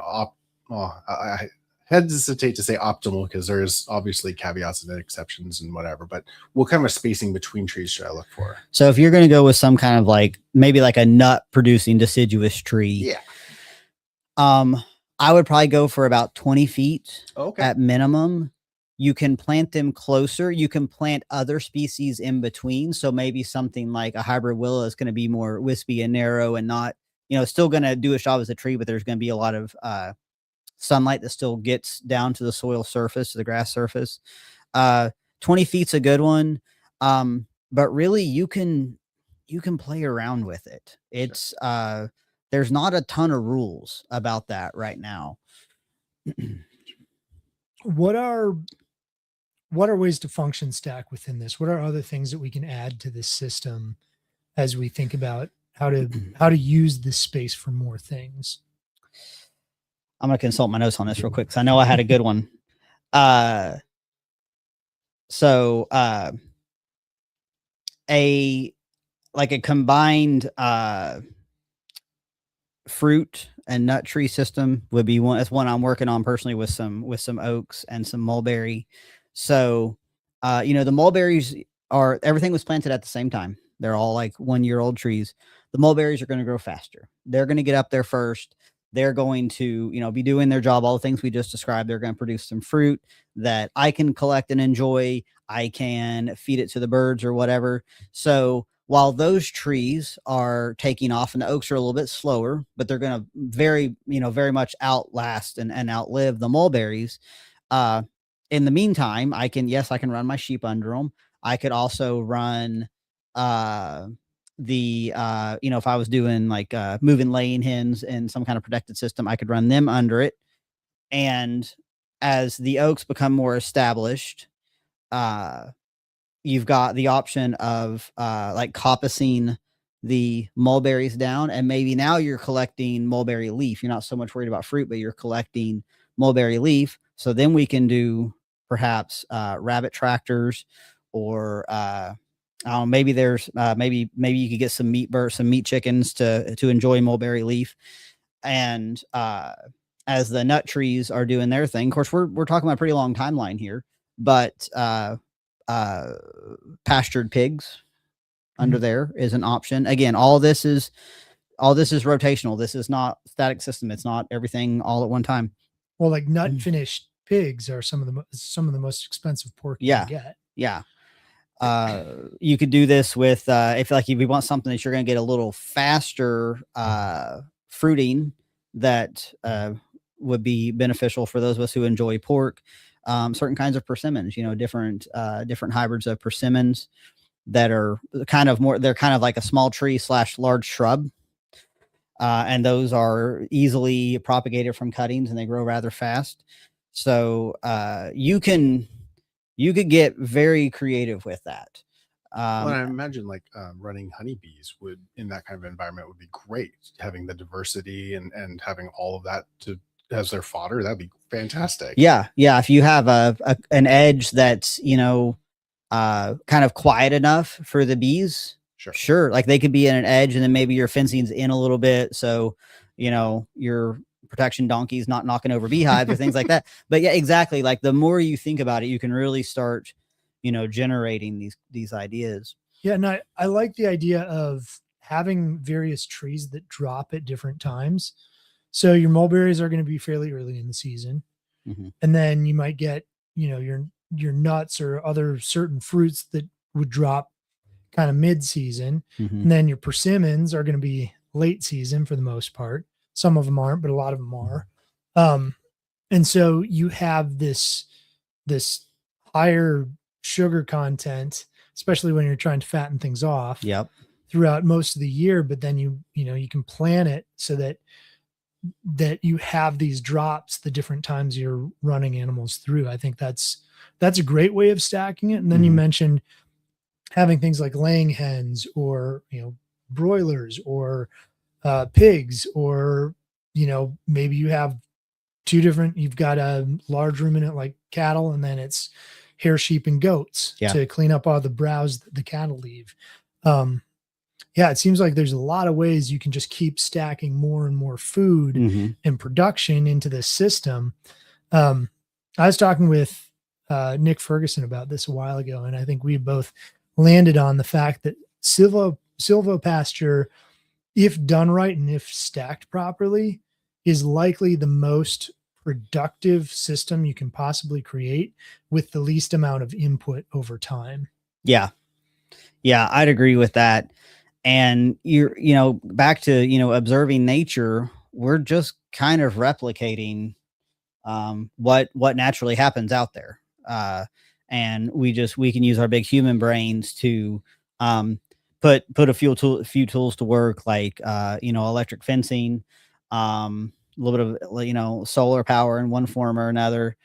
I hesitate to say optimal, because there's obviously caveats and exceptions and whatever, but what kind of spacing between trees should I look for? So if you're going to go with some kind of maybe a nut producing deciduous tree, I would probably go for about 20 feet at minimum. You can plant them closer. You can plant other species in between. So maybe something like a hybrid willow is going to be more wispy and narrow and not, still going to do its job as a tree, but there's going to be a lot of sunlight that still gets down to the soil surface, to the grass surface. 20 feet's a good one. But really you can play around with it. It's, there's not a ton of rules about that right now. What are ways to function stack within this? What are other things that we can add to this system as we think about how to use this space for more things? I'm going to consult my notes on this real quick, because I know I had a good one. So a combined fruit and nut tree system would be one. That's one I'm working on personally with some oaks and some mulberry. So, the mulberries everything was planted at the same time. They're all 1-year-old trees. The mulberries are going to grow faster. They're going to get up there first. they're going to, be doing their job, all the things we just described. They're going to produce some fruit that I can collect and enjoy. I can feed it to the birds or whatever. So while those trees are taking off and the oaks are a little bit slower, but they're going to very much outlast and outlive the mulberries. In the meantime, I can run my sheep under them. I could also run, if I was doing like moving laying hens in some kind of protected system, I could run them under it. And as the oaks become more established, you've got the option of like coppicing the mulberries down, and maybe now you're collecting mulberry leaf. You're not so much worried about fruit, but you're collecting mulberry leaf. So then we can do perhaps rabbit tractors, or maybe there's maybe you could get some meat chickens to enjoy mulberry leaf. And as the nut trees are doing their thing, of course, we're talking about a pretty long timeline here, but pastured pigs under there is an option. Again, all this is rotational. This is not static system. It's not everything all at one time. Well, like nut finished pigs are some of the most expensive pork you can get. Yeah. You could do this with if you want something that you're going to get a little faster fruiting that would be beneficial for those of us who enjoy pork. Certain kinds of persimmons, different hybrids of persimmons that are they're kind of like a small tree / large shrub. And those are easily propagated from cuttings and they grow rather fast. So you could get very creative with that. Well, I imagine like running honeybees in that kind of environment would be great. Having the diversity and having all of that as their fodder, that'd be fantastic. Yeah. If you have an edge that's kind of quiet enough for the bees, sure. Like they could be in an edge, and then maybe your fencing's in a little bit, so your protection donkeys not knocking over beehives or things like that. But yeah, exactly. Like the more you think about it, you can really start generating these ideas. Yeah, and I like the idea of having various trees that drop at different times. So your mulberries are going to be fairly early in the season. Mm-hmm. And then you might get, your nuts or other certain fruits that would drop kind of mid-season. Mm-hmm. And then your persimmons are going to be late season for the most part. Some of them aren't, but a lot of them are. And so you have this higher sugar content, especially when you're trying to fatten things off. Yep. Throughout most of the year, but then you can plan it so that you have these drops the different times you're running animals through. I think that's a great way of stacking it. And then you mentioned having things like laying hens or broilers or pigs, or maybe you have you've got a large ruminant like cattle, and then it's hair, sheep, and goats to clean up all the browse that the cattle leave. It seems like there's a lot of ways you can just keep stacking more and more food and production into this system. I was talking with Nick Ferguson about this a while ago, and I think we both landed on the fact that Silvopasture, if done right and if stacked properly, is likely the most productive system you can possibly create with the least amount of input over time. Yeah, I'd agree with that. And you're, back to, observing nature, we're just kind of replicating what naturally happens out there. And we can use our big human brains to put a few tools to work, like electric fencing, a little bit of solar power in one form or another,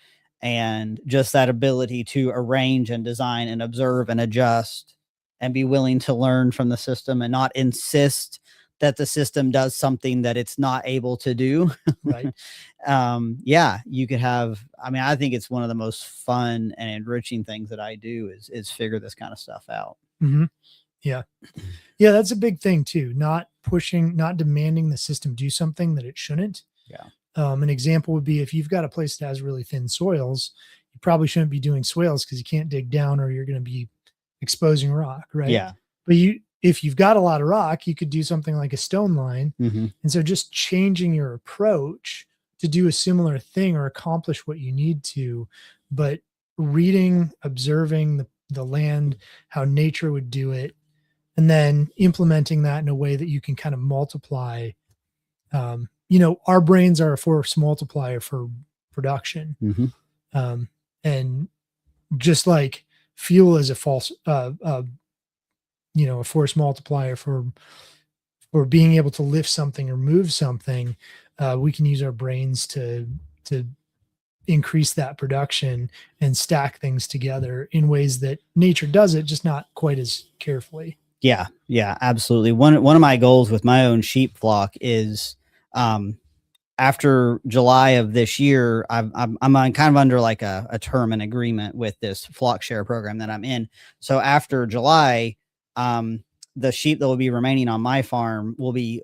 and just that ability to arrange and design and observe and adjust and be willing to learn from the system and not insist that the system does something that it's not able to do. Right. You could have, I think it's one of the most fun and enriching things that I do is figure this kind of stuff out. Mm-hmm. Yeah. That's a big thing too. Not demanding the system do something that it shouldn't. Yeah. An example would be if you've got a place that has really thin soils, you probably shouldn't be doing swales because you can't dig down or you're going to be exposing rock, right? Yeah. But if you've got a lot of rock, you could do something like a stone line. Mm-hmm. And so just changing your approach to do a similar thing or accomplish what you need to, but reading, observing the land, how nature would do it, and then implementing that in a way that you can kind of multiply. Our brains are a force multiplier for production. Mm-hmm. And just like fuel is a force multiplier for being able to lift something or move something, we can use our brains to increase that production and stack things together in ways that nature does it, just not quite as carefully. Yeah, absolutely. One of my goals with my own sheep flock is, after July of this year, I'm kind of under like a term and agreement with this flock share program that I'm in. So after July, the sheep that will be remaining on my farm will be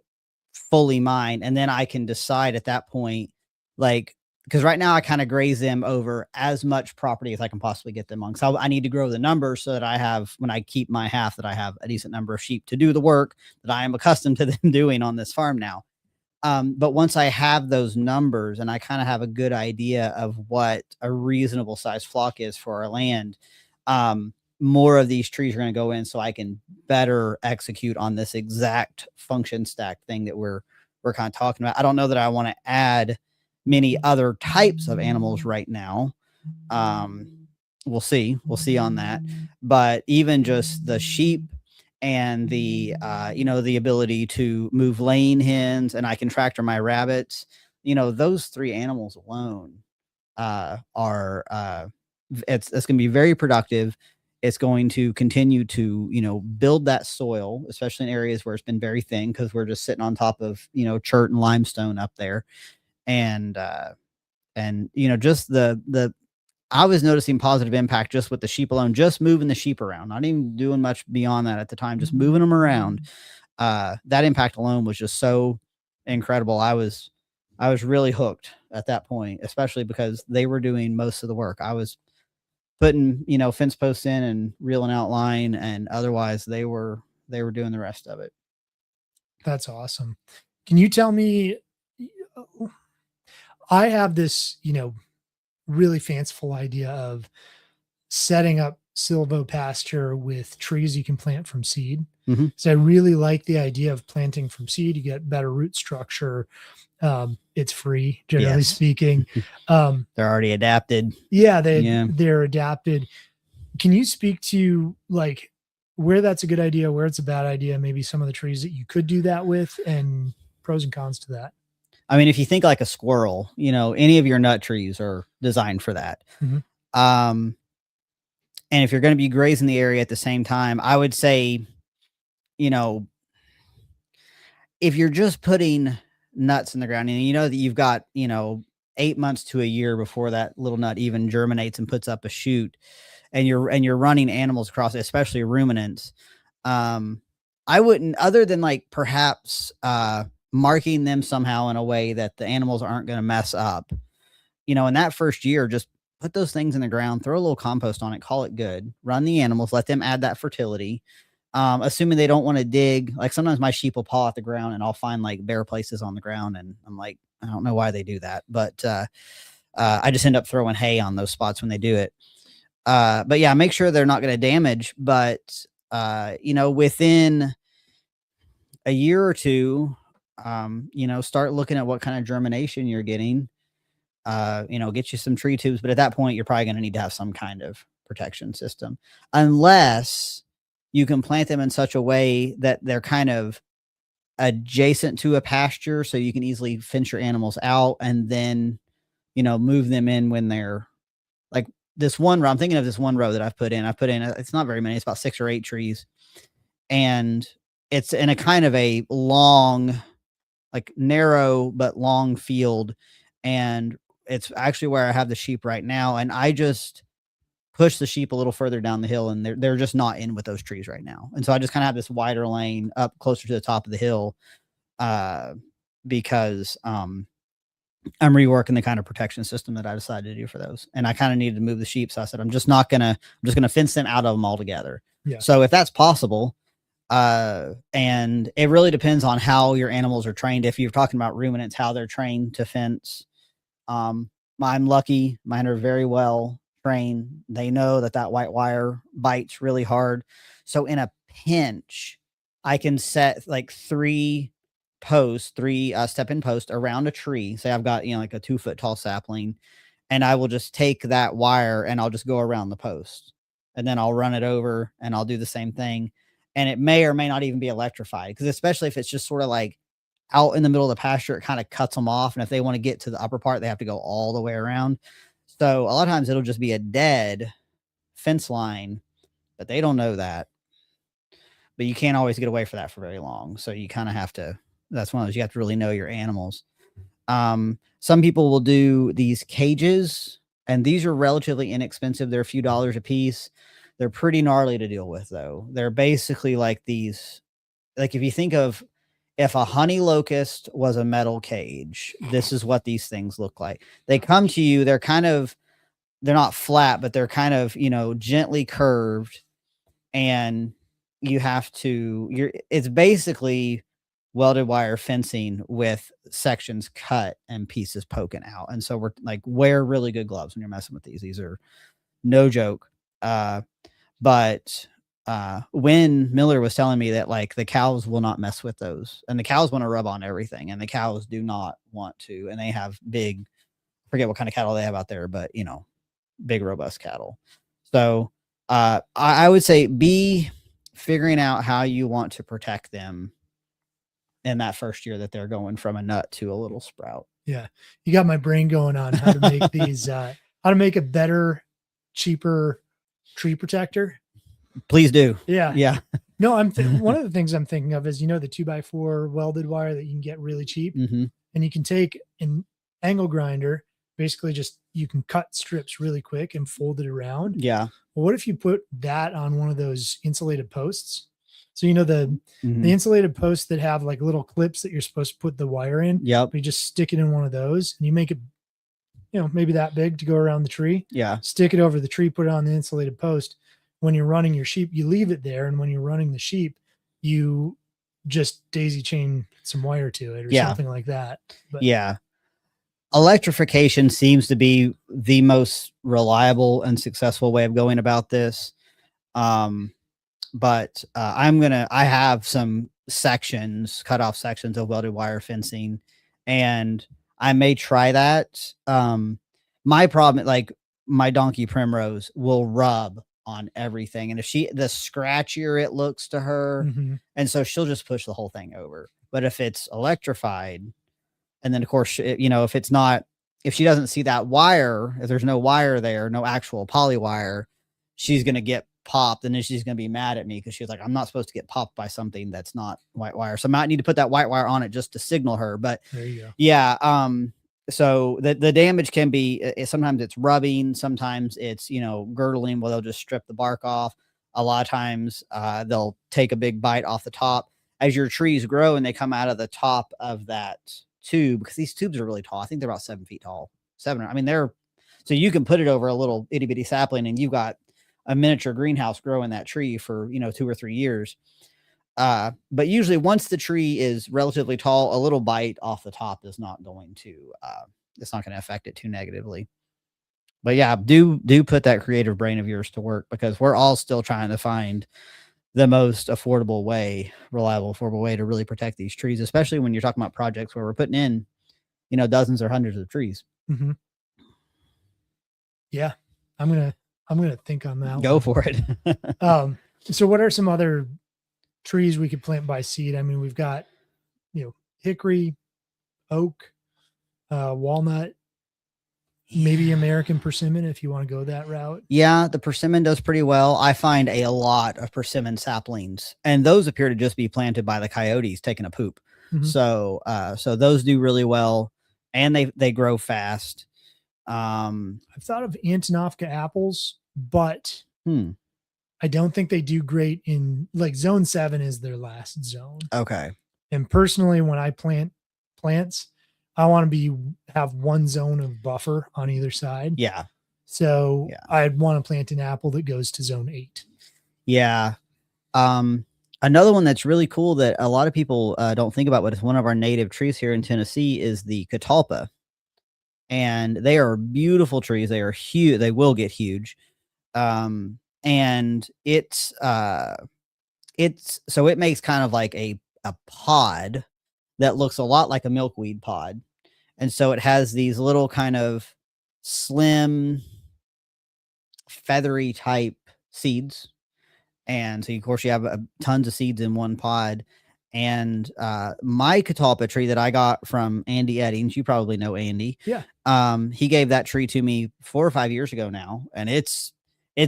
fully mine, and then I can decide at that point, like, because right now I kind of graze them over as much property as I can possibly get them on. So I need to grow the numbers so that I have, when I keep my half, that I have a decent number of sheep to do the work that I am accustomed to them doing on this farm now. But once I have those numbers and I kind of have a good idea of what a reasonable size flock is for our land, more of these trees are going to go in so I can better execute on this exact function stack thing that we're kind of talking about. I don't know that I want to add many other types of animals right now. We'll see on that. But even just the sheep and the the ability to move laying hens, and I can tractor my rabbits, those 3 animals alone it's going to be very productive. It's going to continue to build that soil, especially in areas where it's been very thin, because we're just sitting on top of chert and limestone up there. And just the I was noticing positive impact just with the sheep alone, just moving the sheep around, not even doing much beyond that at the time, just moving them around. That impact alone was just so incredible. I was really hooked at that point, especially because they were doing most of the work. I was putting, fence posts in and reeling out line, and otherwise they were doing the rest of it. That's awesome. Can you tell me, I have this, really fanciful idea of setting up silvopasture with trees you can plant from seed. Mm-hmm. So I really like the idea of planting from seed. You get better root structure. It's free, generally speaking. They're already adapted. Yeah, they're adapted. Can you speak to like where that's a good idea, where it's a bad idea, maybe some of the trees that you could do that with, and pros and cons to that? I mean, if you think like a squirrel, any of your nut trees are designed for that. Mm-hmm. And if you're going to be grazing the area at the same time, I would say, if you're just putting nuts in the ground, and that you've got, 8 months to a year before that little nut even germinates and puts up a shoot, and you're running animals across it, especially ruminants, I wouldn't, other than like perhaps marking them somehow in a way that the animals aren't going to mess up, in that first year, just put those things in the ground, throw a little compost on it, call it good, run the animals, let them add that fertility. Assuming they don't want to dig, like sometimes my sheep will paw at the ground and I'll find like bare places on the ground, and I'm like, I don't know why they do that, but I just end up throwing hay on those spots when they do it. But yeah, make sure they're not going to damage. But within a year or two, start looking at what kind of germination you're getting. Get you some tree tubes, but at that point, you're probably going to need to have some kind of protection system, unless you can plant them in such a way that they're kind of adjacent to a pasture, so you can easily fence your animals out and then, move them in when they're like this one row. I'm thinking of this one row that I've put in. It's not very many. It's about 6 or 8 trees, and it's in a kind of a long, like narrow but long field, and it's actually where I have the sheep right now. And I just push the sheep a little further down the hill, and they're just not in with those trees right now. And so I just kind of have this wider lane up closer to the top of the hill, because I'm reworking the kind of protection system that I decided to do for those. And I kind of needed to move the sheep. So I said, I'm just going to fence them out of them altogether. Yeah. So if that's possible, And it really depends on how your animals are trained. If you're talking about ruminants, how they're trained to fence. I'm lucky. Mine are very well trained. They know that white wire bites really hard. So in a pinch, I can set like three step-in posts around a tree. Say I've got, like a 2-foot tall sapling, and I will just take that wire and I'll just go around the post, and then I'll run it over and I'll do the same thing. And it may or may not even be electrified, because especially if it's just sort of like out in the middle of the pasture, it kind of cuts them off. And if they want to get to the upper part, they have to go all the way around. So a lot of times it'll just be a dead fence line, but they don't know that. But you can't always get away for that for very long. So you kind of have to, that's one of those, you have to really know your animals. Some people will do these cages, and these are relatively inexpensive. They're a few dollars a piece. They're pretty gnarly to deal with, though. They're basically like these, like if you think of, if a honey locust was a metal cage, this is what these things look like. They come to you, they're not flat, but they're kind of, gently curved, and you have to, it's basically welded wire fencing with sections cut and pieces poking out. And so we're like, wear really good gloves when you're messing with these. These are no joke. But when Miller was telling me that, like, the cows will not mess with those, and the cows want to rub on everything, and the cows do not want to, and they have big, forget what kind of cattle they have out there, but big robust cattle. So I would say be figuring out how you want to protect them in that first year that they're going from a nut to a little sprout. Yeah, you got my brain going on how to make these how to make a better, cheaper tree protector. Please do. Yeah. No, one of the things I'm thinking of is, the 2x4 welded wire that you can get really cheap, and you can take an angle grinder, basically just, you can cut strips really quick and fold it around. Yeah. Well, what if you put that on one of those insulated posts? So, the insulated posts that have like little clips that you're supposed to put the wire in. Yep. You just stick it in one of those, and you make it, maybe that big to go around the tree. Yeah. Stick it over the tree, put it on the insulated post. When you're running your sheep, you leave it there. And when you're running the sheep, you just daisy chain some wire to it or something like that. But yeah. Electrification seems to be the most reliable and successful way of going about this. But I have some cut off sections of welded wire fencing, and I may try that. My problem, like my donkey Primrose will rub on everything, and if the scratchier it looks to her, and so she'll just push the whole thing over. But if it's electrified, and then of course, if she doesn't see that wire, if there's no wire there, no actual poly wire, she's going to get popped, and then she's going to be mad at me because she's like, I'm not supposed to get popped by something that's not white wire. So I might need to put that white wire on it just to signal her. But there you go. Yeah. So the damage can be, sometimes it's rubbing, sometimes it's, girdling where they'll just strip the bark off. A lot of times they'll take a big bite off the top. As your trees grow and they come out of the top of that tube, because these tubes are really tall. I think they're about 7 feet tall. So you can put it over a little itty bitty sapling, and you've got a miniature greenhouse growing that tree for, 2 or 3 years. But usually once the tree is relatively tall, a little bite off the top is not going to, it's not going to affect it too negatively. But yeah, do put that creative brain of yours to work, because we're all still trying to find the most reliable, affordable way to really protect these trees, especially when you're talking about projects where we're putting in, dozens or hundreds of trees. Yeah. I'm going to think on that. Go for it. So what are some other trees we could plant by seed? I mean, we've got, hickory, oak, walnut, maybe American persimmon if you want to go that route. Yeah, the persimmon does pretty well. I find a lot of persimmon saplings, and those appear to just be planted by the coyotes taking a poop. So those do really well, and they grow fast. I've thought of Antonovka apples, but I don't think they do great in, like, zone 7 is their last zone. Okay. And personally, when I plant plants, I want to have one zone of buffer on either side. Yeah. So I'd want to plant an apple that goes to zone 8. Yeah. Another one that's really cool that a lot of people don't think about, but it's one of our native trees here in Tennessee, is the catalpa. And they are beautiful trees. They are huge. They will get huge. And so it makes kind of like a pod that looks a lot like a milkweed pod. And so it has these little kind of slim, feathery type seeds. And so, of course, you have tons of seeds in one pod. And my catalpa tree that I got from Andy Eddings, you probably know Andy. Yeah. He gave that tree to me 4 or 5 years ago now, and it's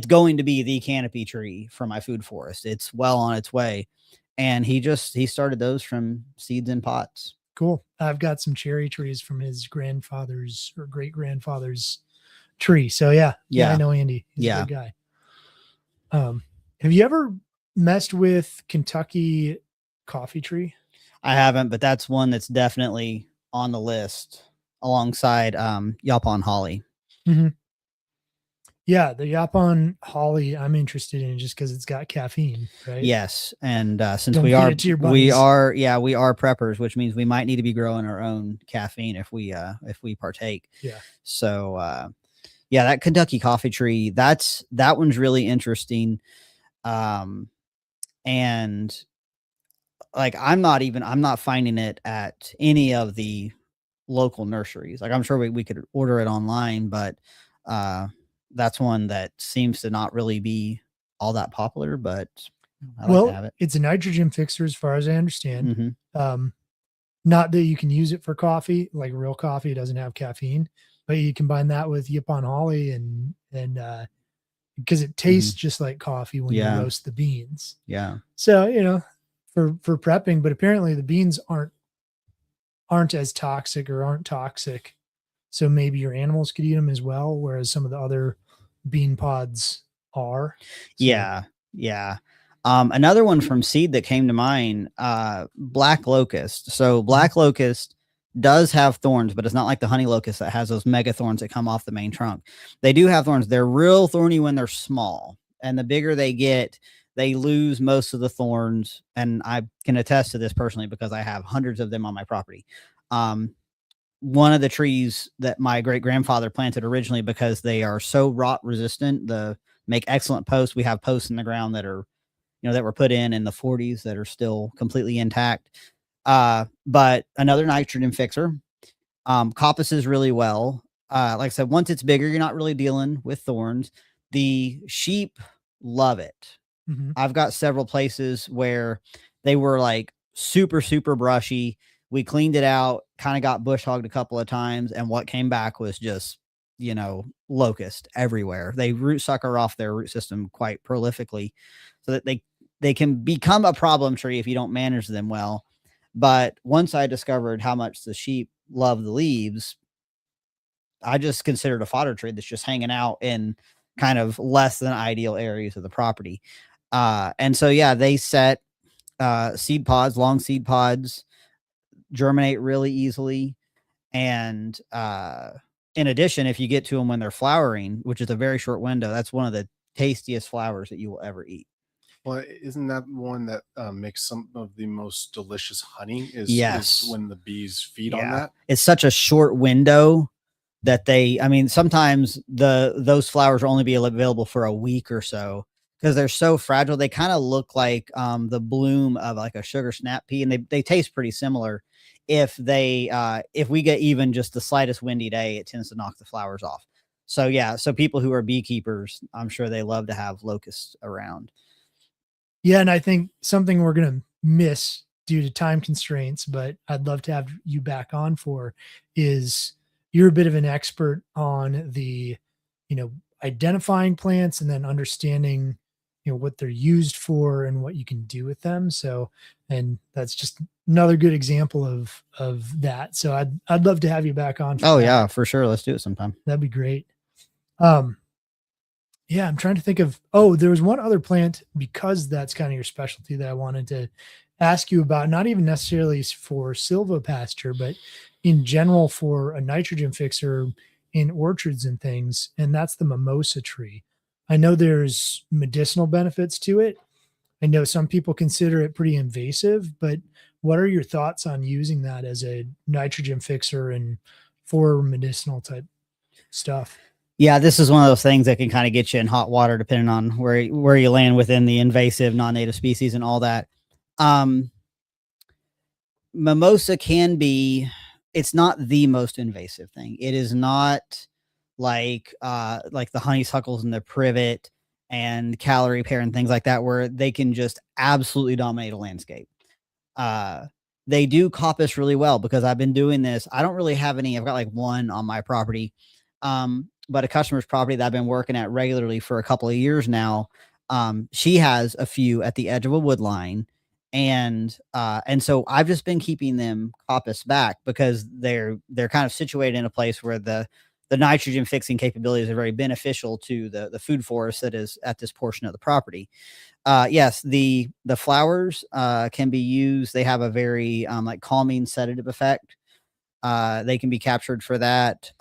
going to be the canopy tree for my food forest. It's well on its way. And he started those from seeds in pots. Cool. I've got some cherry trees from his grandfather's or great grandfather's tree. So yeah, I know Andy. He's a good guy. Have you ever messed with Kentucky coffee tree? I haven't, but that's one that's definitely on the list alongside Yapon holly. Mm-hmm. Yeah, the Yapon holly I'm interested in just because it's got caffeine, right? Yes, and since Don't we feed it to your are buddies. preppers, which means we might need to be growing our own caffeine if we partake. Yeah. So yeah, that Kentucky coffee tree, that one's really interesting. And like I'm not finding it at any of the local nurseries. Like I'm sure we could order it online, but that's one that seems to not really be all that popular, but I like to have it. It's a nitrogen fixer as far as I understand. Mm-hmm. Not that you can use it for coffee, like real coffee, it doesn't have caffeine, but you combine that with Yapon holly and because it tastes just like coffee when you roast the beans. Yeah. So, for prepping, but apparently the beans aren't as toxic or aren't toxic. So maybe your animals could eat them as well, whereas some of the other bean pods are. So. Yeah. Another one from seed that came to mind, black locust. So black locust does have thorns, but it's not like the honey locust that has those mega thorns that come off the main trunk. They do have thorns. They're real thorny when they're small, and the bigger they get, they lose most of the thorns. And I can attest to this personally because I have hundreds of them on my property. One of the trees that my great grandfather planted originally, because they are so rot resistant, make excellent posts. We have posts in the ground that are, that were put in the 40s that are still completely intact. But another nitrogen fixer, coppices really well. Like I said, once it's bigger, you're not really dealing with thorns. The sheep love it. Mm-hmm. I've got several places where they were like super, super brushy. We cleaned it out, kind of got bush hogged a couple of times. And what came back was just, locust everywhere. They root sucker off their root system quite prolifically so that they can become a problem tree if you don't manage them well. But once I discovered how much the sheep love the leaves, I just considered a fodder tree that's just hanging out in kind of less than ideal areas of the property. And so, they set seed pods, long seed pods, germinate really easily. And in addition, if you get to them when they're flowering, which is a very short window, that's one of the tastiest flowers that you will ever eat. Well, isn't that one that makes some of the most delicious honey? Yes. Is when the bees feed on that? It's such a short window that sometimes those flowers will only be available for a week or so because they're so fragile. They kind of look like the bloom of like a sugar snap pea, and they taste pretty similar. If we get even just the slightest windy day, it tends to knock the flowers off. So so people who are beekeepers, I'm sure they love to have locusts around. Yeah, and I think something we're going to miss due to time constraints, but I'd love to have you back on for is you're a bit of an expert on the, identifying plants and then understanding, what they're used for and what you can do with them. So, and that's just another good example of that. So I'd love to have you back on. Oh, yeah, for sure. Let's do it sometime. That'd be great. Yeah, I'm trying to think of, there was one other plant because that's kind of your specialty that I wanted to ask you about, not even necessarily for silvopasture, but in general for a nitrogen fixer in orchards and things. And that's the mimosa tree. I know there's medicinal benefits to it. I know some people consider it pretty invasive, but what are your thoughts on using that as a nitrogen fixer and for medicinal type stuff? Yeah, this is one of those things that can kind of get you in hot water depending on where you land within the invasive non-native species and all that. Mimosa can be, it's not the most invasive thing. It is not like the honeysuckles and the privet and calorie pear and things like that, where they can just absolutely dominate a landscape. They do coppice really well because I've been doing this. I don't really have any. I've got like one on my property, but a customer's property that I've been working at regularly for a couple of years now. She has a few at the edge of a wood line, and so I've just been keeping them coppice back because they're kind of situated in a place where the nitrogen fixing capabilities are very beneficial to the food forest that is at this portion of the property. Yes, the flowers can be used. They have a very like calming sedative effect. They can be captured for that.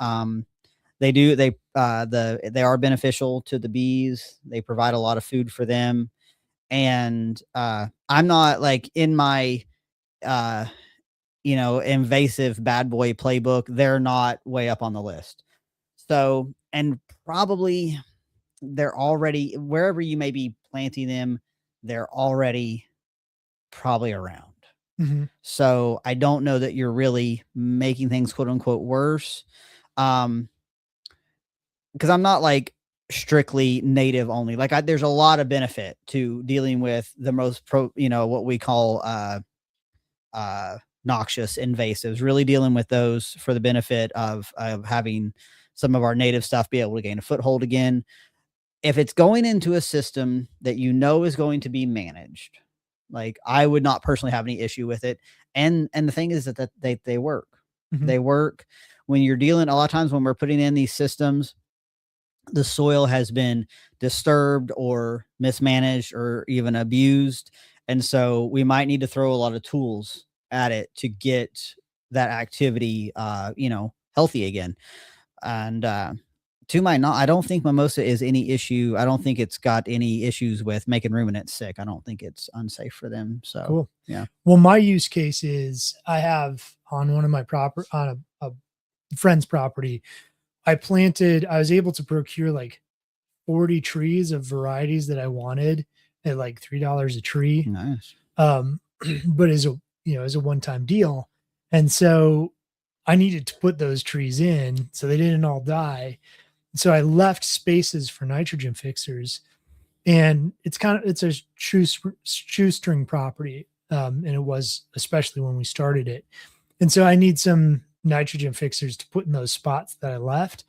They are beneficial to the bees. They provide a lot of food for them. And I'm not like in my invasive bad boy playbook. They're not way up on the list. So, and probably they're already, wherever you may be planting them, they're already probably around. Mm-hmm. So I don't know that you're really making things quote unquote worse. Because I'm not like strictly native only. Like there's a lot of benefit to dealing with the most what we call noxious invasives, really dealing with those for the benefit of having some of our native stuff be able to gain a foothold again. If it's going into a system that is going to be managed, like I would not personally have any issue with it. And the thing is that they work. Mm-hmm. They work when you're dealing. A lot of times when we're putting in these systems, the soil has been disturbed or mismanaged or even abused. And so we might need to throw a lot of tools at it to get that activity, healthy again. And to my I don't think mimosa is any issue. I don't think it's got any issues with making ruminants sick. I don't think it's unsafe for them. So cool. Yeah. Well, my use case is I have on one of my on a friend's property, I was able to procure like 40 trees of varieties that I wanted at like $3 a tree. Nice. But as a one-time deal. And so I needed to put those trees in so they didn't all die. So I left spaces for nitrogen fixers, and it's a shoestring property. And it was, especially when we started it. And so I need some nitrogen fixers to put in those spots that I left.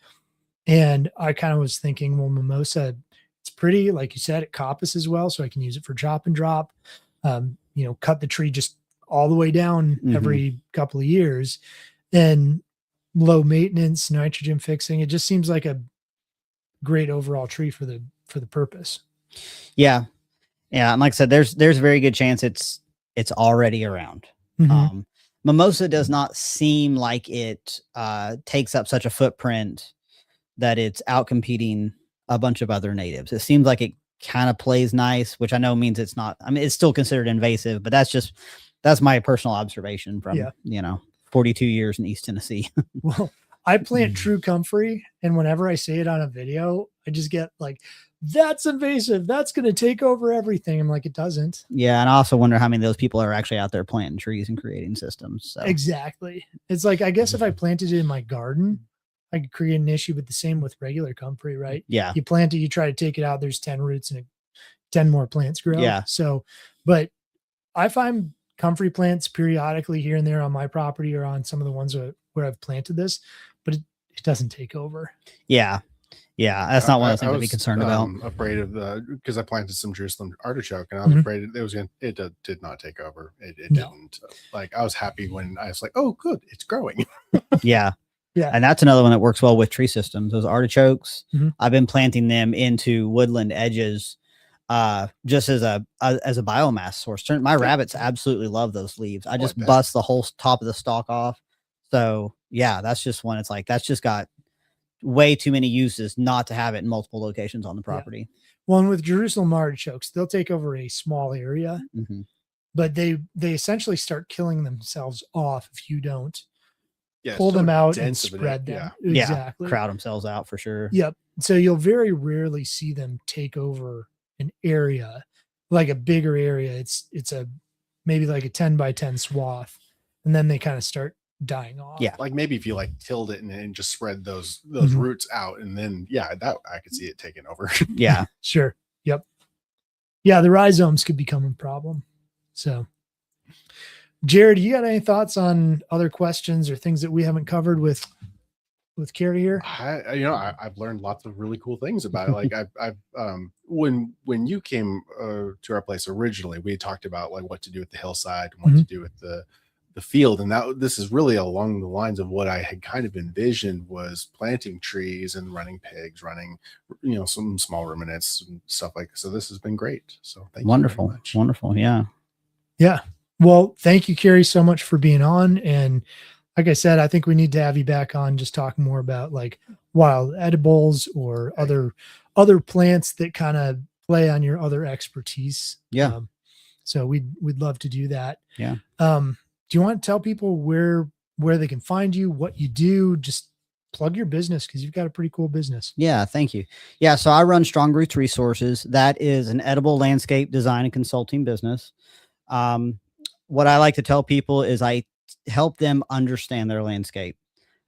And I kind of was thinking, well, mimosa, it's pretty, like you said, it coppice as well. So I can use it for chop and drop, cut the tree just all the way down every couple of years, and low maintenance nitrogen fixing. It just seems like a great overall tree for the purpose. Yeah. And like I said, there's a very good chance it's already around. Mm-hmm. Mimosa does not seem like it takes up such a footprint that it's outcompeting a bunch of other natives. It seems like it kind of plays nice, which I know means it's not. I mean, it's still considered invasive, but that's my personal observation from 42 years in East Tennessee. Well, I plant true comfrey, and whenever I see it on a video, I just get like, that's invasive. That's going to take over everything. I'm like, it doesn't. Yeah. And I also wonder how many of those people are actually out there planting trees and creating systems. So. Exactly. It's like, I guess if I planted it in my garden, I could create an issue, but the same with regular comfrey, right? Yeah. You plant it, you try to take it out, there's 10 roots and 10 more plants grow. Yeah. So, but I find comfrey plants periodically here and there on my property or on some of the ones where I've planted this, but it doesn't take over. Yeah. Yeah. That's not one of the things to be concerned about. Afraid of because I planted some Jerusalem artichoke, and I was afraid it did not take over. It didn't. Like, I was happy when I was like, oh, good, it's growing. Yeah. Yeah. And that's another one that works well with tree systems. Those artichokes, I've been planting them into woodland edges just as a biomass source. My rabbits absolutely love those leaves. I just bust the whole top of the stalk off. So yeah, that's just one. It's like, that's just got way too many uses not to have it in multiple locations on the property. Well, and with Jerusalem artichokes, they'll take over a small area, Mhm. but they essentially start killing themselves off if you don't Yeah, pull so them out and dense of an area. spread them. Yeah, Exactly. crowd themselves out for sure. Yep. So you'll very rarely see them take over an area, like a bigger area. It's a maybe like a 10 by 10 swath, and then they kind of start dying off. Yeah. Like maybe if you like tilled it and just spread those Mhm. roots out, and then that I could see it taking over. Yeah. Sure. Yep. Yeah, the rhizomes could become a problem. So, Jared, you got any thoughts on other questions or things that we haven't covered with Kerry here? I've learned lots of really cool things about it. Like when you came to our place originally, we talked about like what to do with the hillside and what to do with the field, and this is really along the lines of what I had kind of envisioned, was planting trees and running pigs, running some small ruminants and stuff like that. So this has been great. So thank you very much. Wonderful. Yeah. Yeah. Well, thank you, Kerry, so much for being on. And like I said, I think we need to have you back on, just talking more about like wild edibles or other plants that kind of play on your other expertise. Yeah. So we'd love to do that. Yeah. Do you want to tell people where they can find you, what you do? Just plug your business, because you've got a pretty cool business. Yeah, thank you. Yeah, so I run Strong Roots Resources. That is an edible landscape design and consulting business. What I like to tell people is I help them understand their landscape,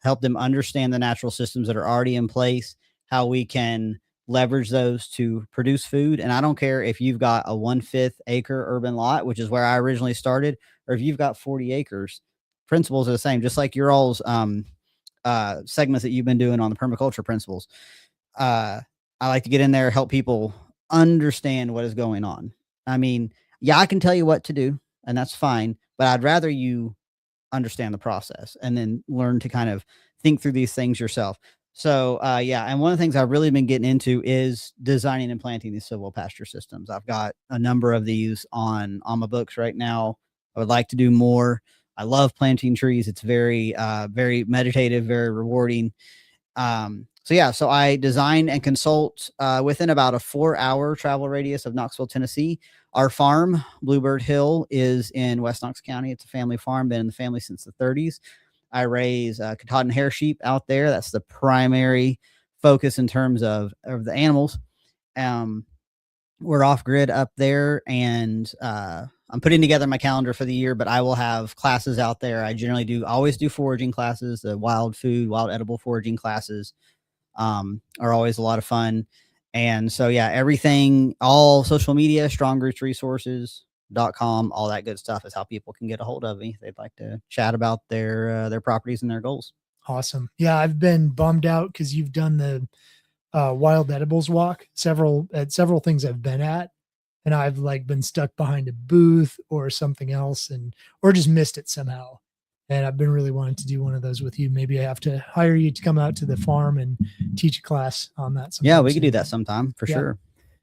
help them understand the natural systems that are already in place, how we can leverage those to produce food. And I don't care if you've got a 1/5 acre urban lot, which is where I originally started, or if you've got 40 acres, principles are the same, just like your all's segments that you've been doing on the permaculture principles. I like to get in there, help people understand what is going on. I mean, yeah, I can tell you what to do, and that's fine, but I'd rather you understand the process and then learn to kind of think through these things yourself. So, yeah. And one of the things I've really been getting into is designing and planting these silvopasture systems. I've got a number of these on my books right now. I would like to do more. I love planting trees. It's very, very meditative, very rewarding. So yeah, so I design and consult within about a 4-hour travel radius of Knoxville, Tennessee. Our farm, Bluebird Hill, is in West Knox County. It's a family farm, been in the family since the 30s. I raise Katahdin hair sheep out there. That's the primary focus in terms of the animals. We're off grid up there, and I'm putting together my calendar for the year, but I will have classes out there. I generally always do foraging classes. The wild edible foraging classes are always a lot of fun. And so, yeah, everything, all social media, strongrootsresources.com, all that good stuff is how people can get a hold of me if they'd like to chat about their properties and their goals. Awesome. Yeah, I've been bummed out because you've done the wild edibles walk several things I've been at, and I've like been stuck behind a booth or something else, or just missed it somehow. And I've been really wanting to do one of those with you. Maybe I have to hire you to come out to the farm and teach a class on that. Yeah, we could do that sometime for sure.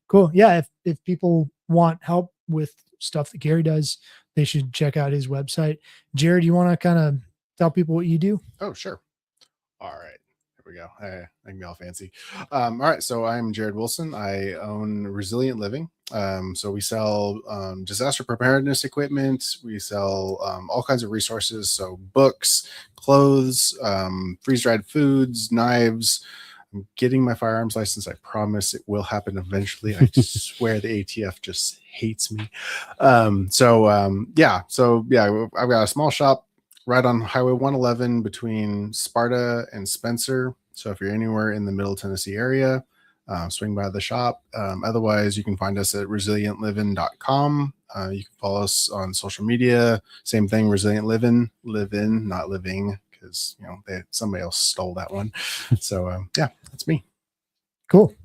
Cool. Yeah. If people want help with stuff that Kerry does, they should check out his website. Jared, you want to kind of tell people what you do? Oh, sure. All right. Here we go. I can be all fancy. All right. So I'm Jared Wilson. I own Resilient Living. So we sell disaster preparedness equipment. We sell all kinds of resources. So books, clothes, freeze-dried foods, knives. I'm getting my firearms license. I promise it will happen eventually. I swear the ATF just hates me. So I've got a small shop right on Highway 111 between Sparta and Spencer. So if you're anywhere in the Middle Tennessee area, swing by the shop. Otherwise, you can find us at resilientliving.com. You can follow us on social media. Same thing, Resilient Living, live in, not living, because somebody else stole that one. So that's me. Cool.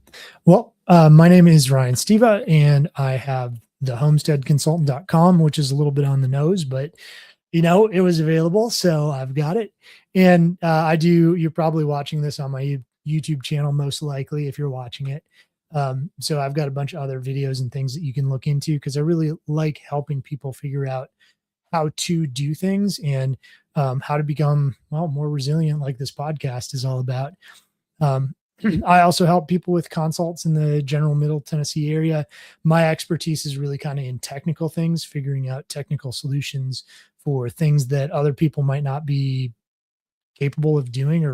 Well, my name is Ryan Steva, and I have the homesteadconsultant.com, which is a little bit on the nose, but it was available, so I've got it. And you're probably watching this on my YouTube channel, most likely, if you're watching it. So I've got a bunch of other videos and things that you can look into, because I really like helping people figure out how to do things and how to become more resilient, like this podcast is all about. I also help people with consults in the general Middle Tennessee area. My expertise is really kind of in technical things, figuring out technical solutions for things that other people might not be capable of doing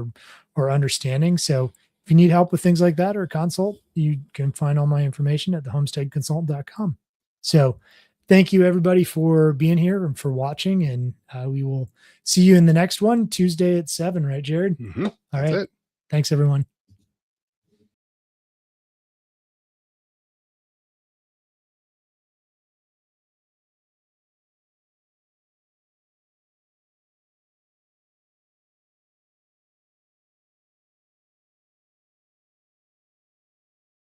or understanding. So if you need help with things like that or consult, you can find all my information at thehomesteadconsultant.com. So thank you everybody for being here and for watching. And we will see you in the next one, Tuesday at 7, right, Jared? Mm-hmm. All right. Thanks everyone.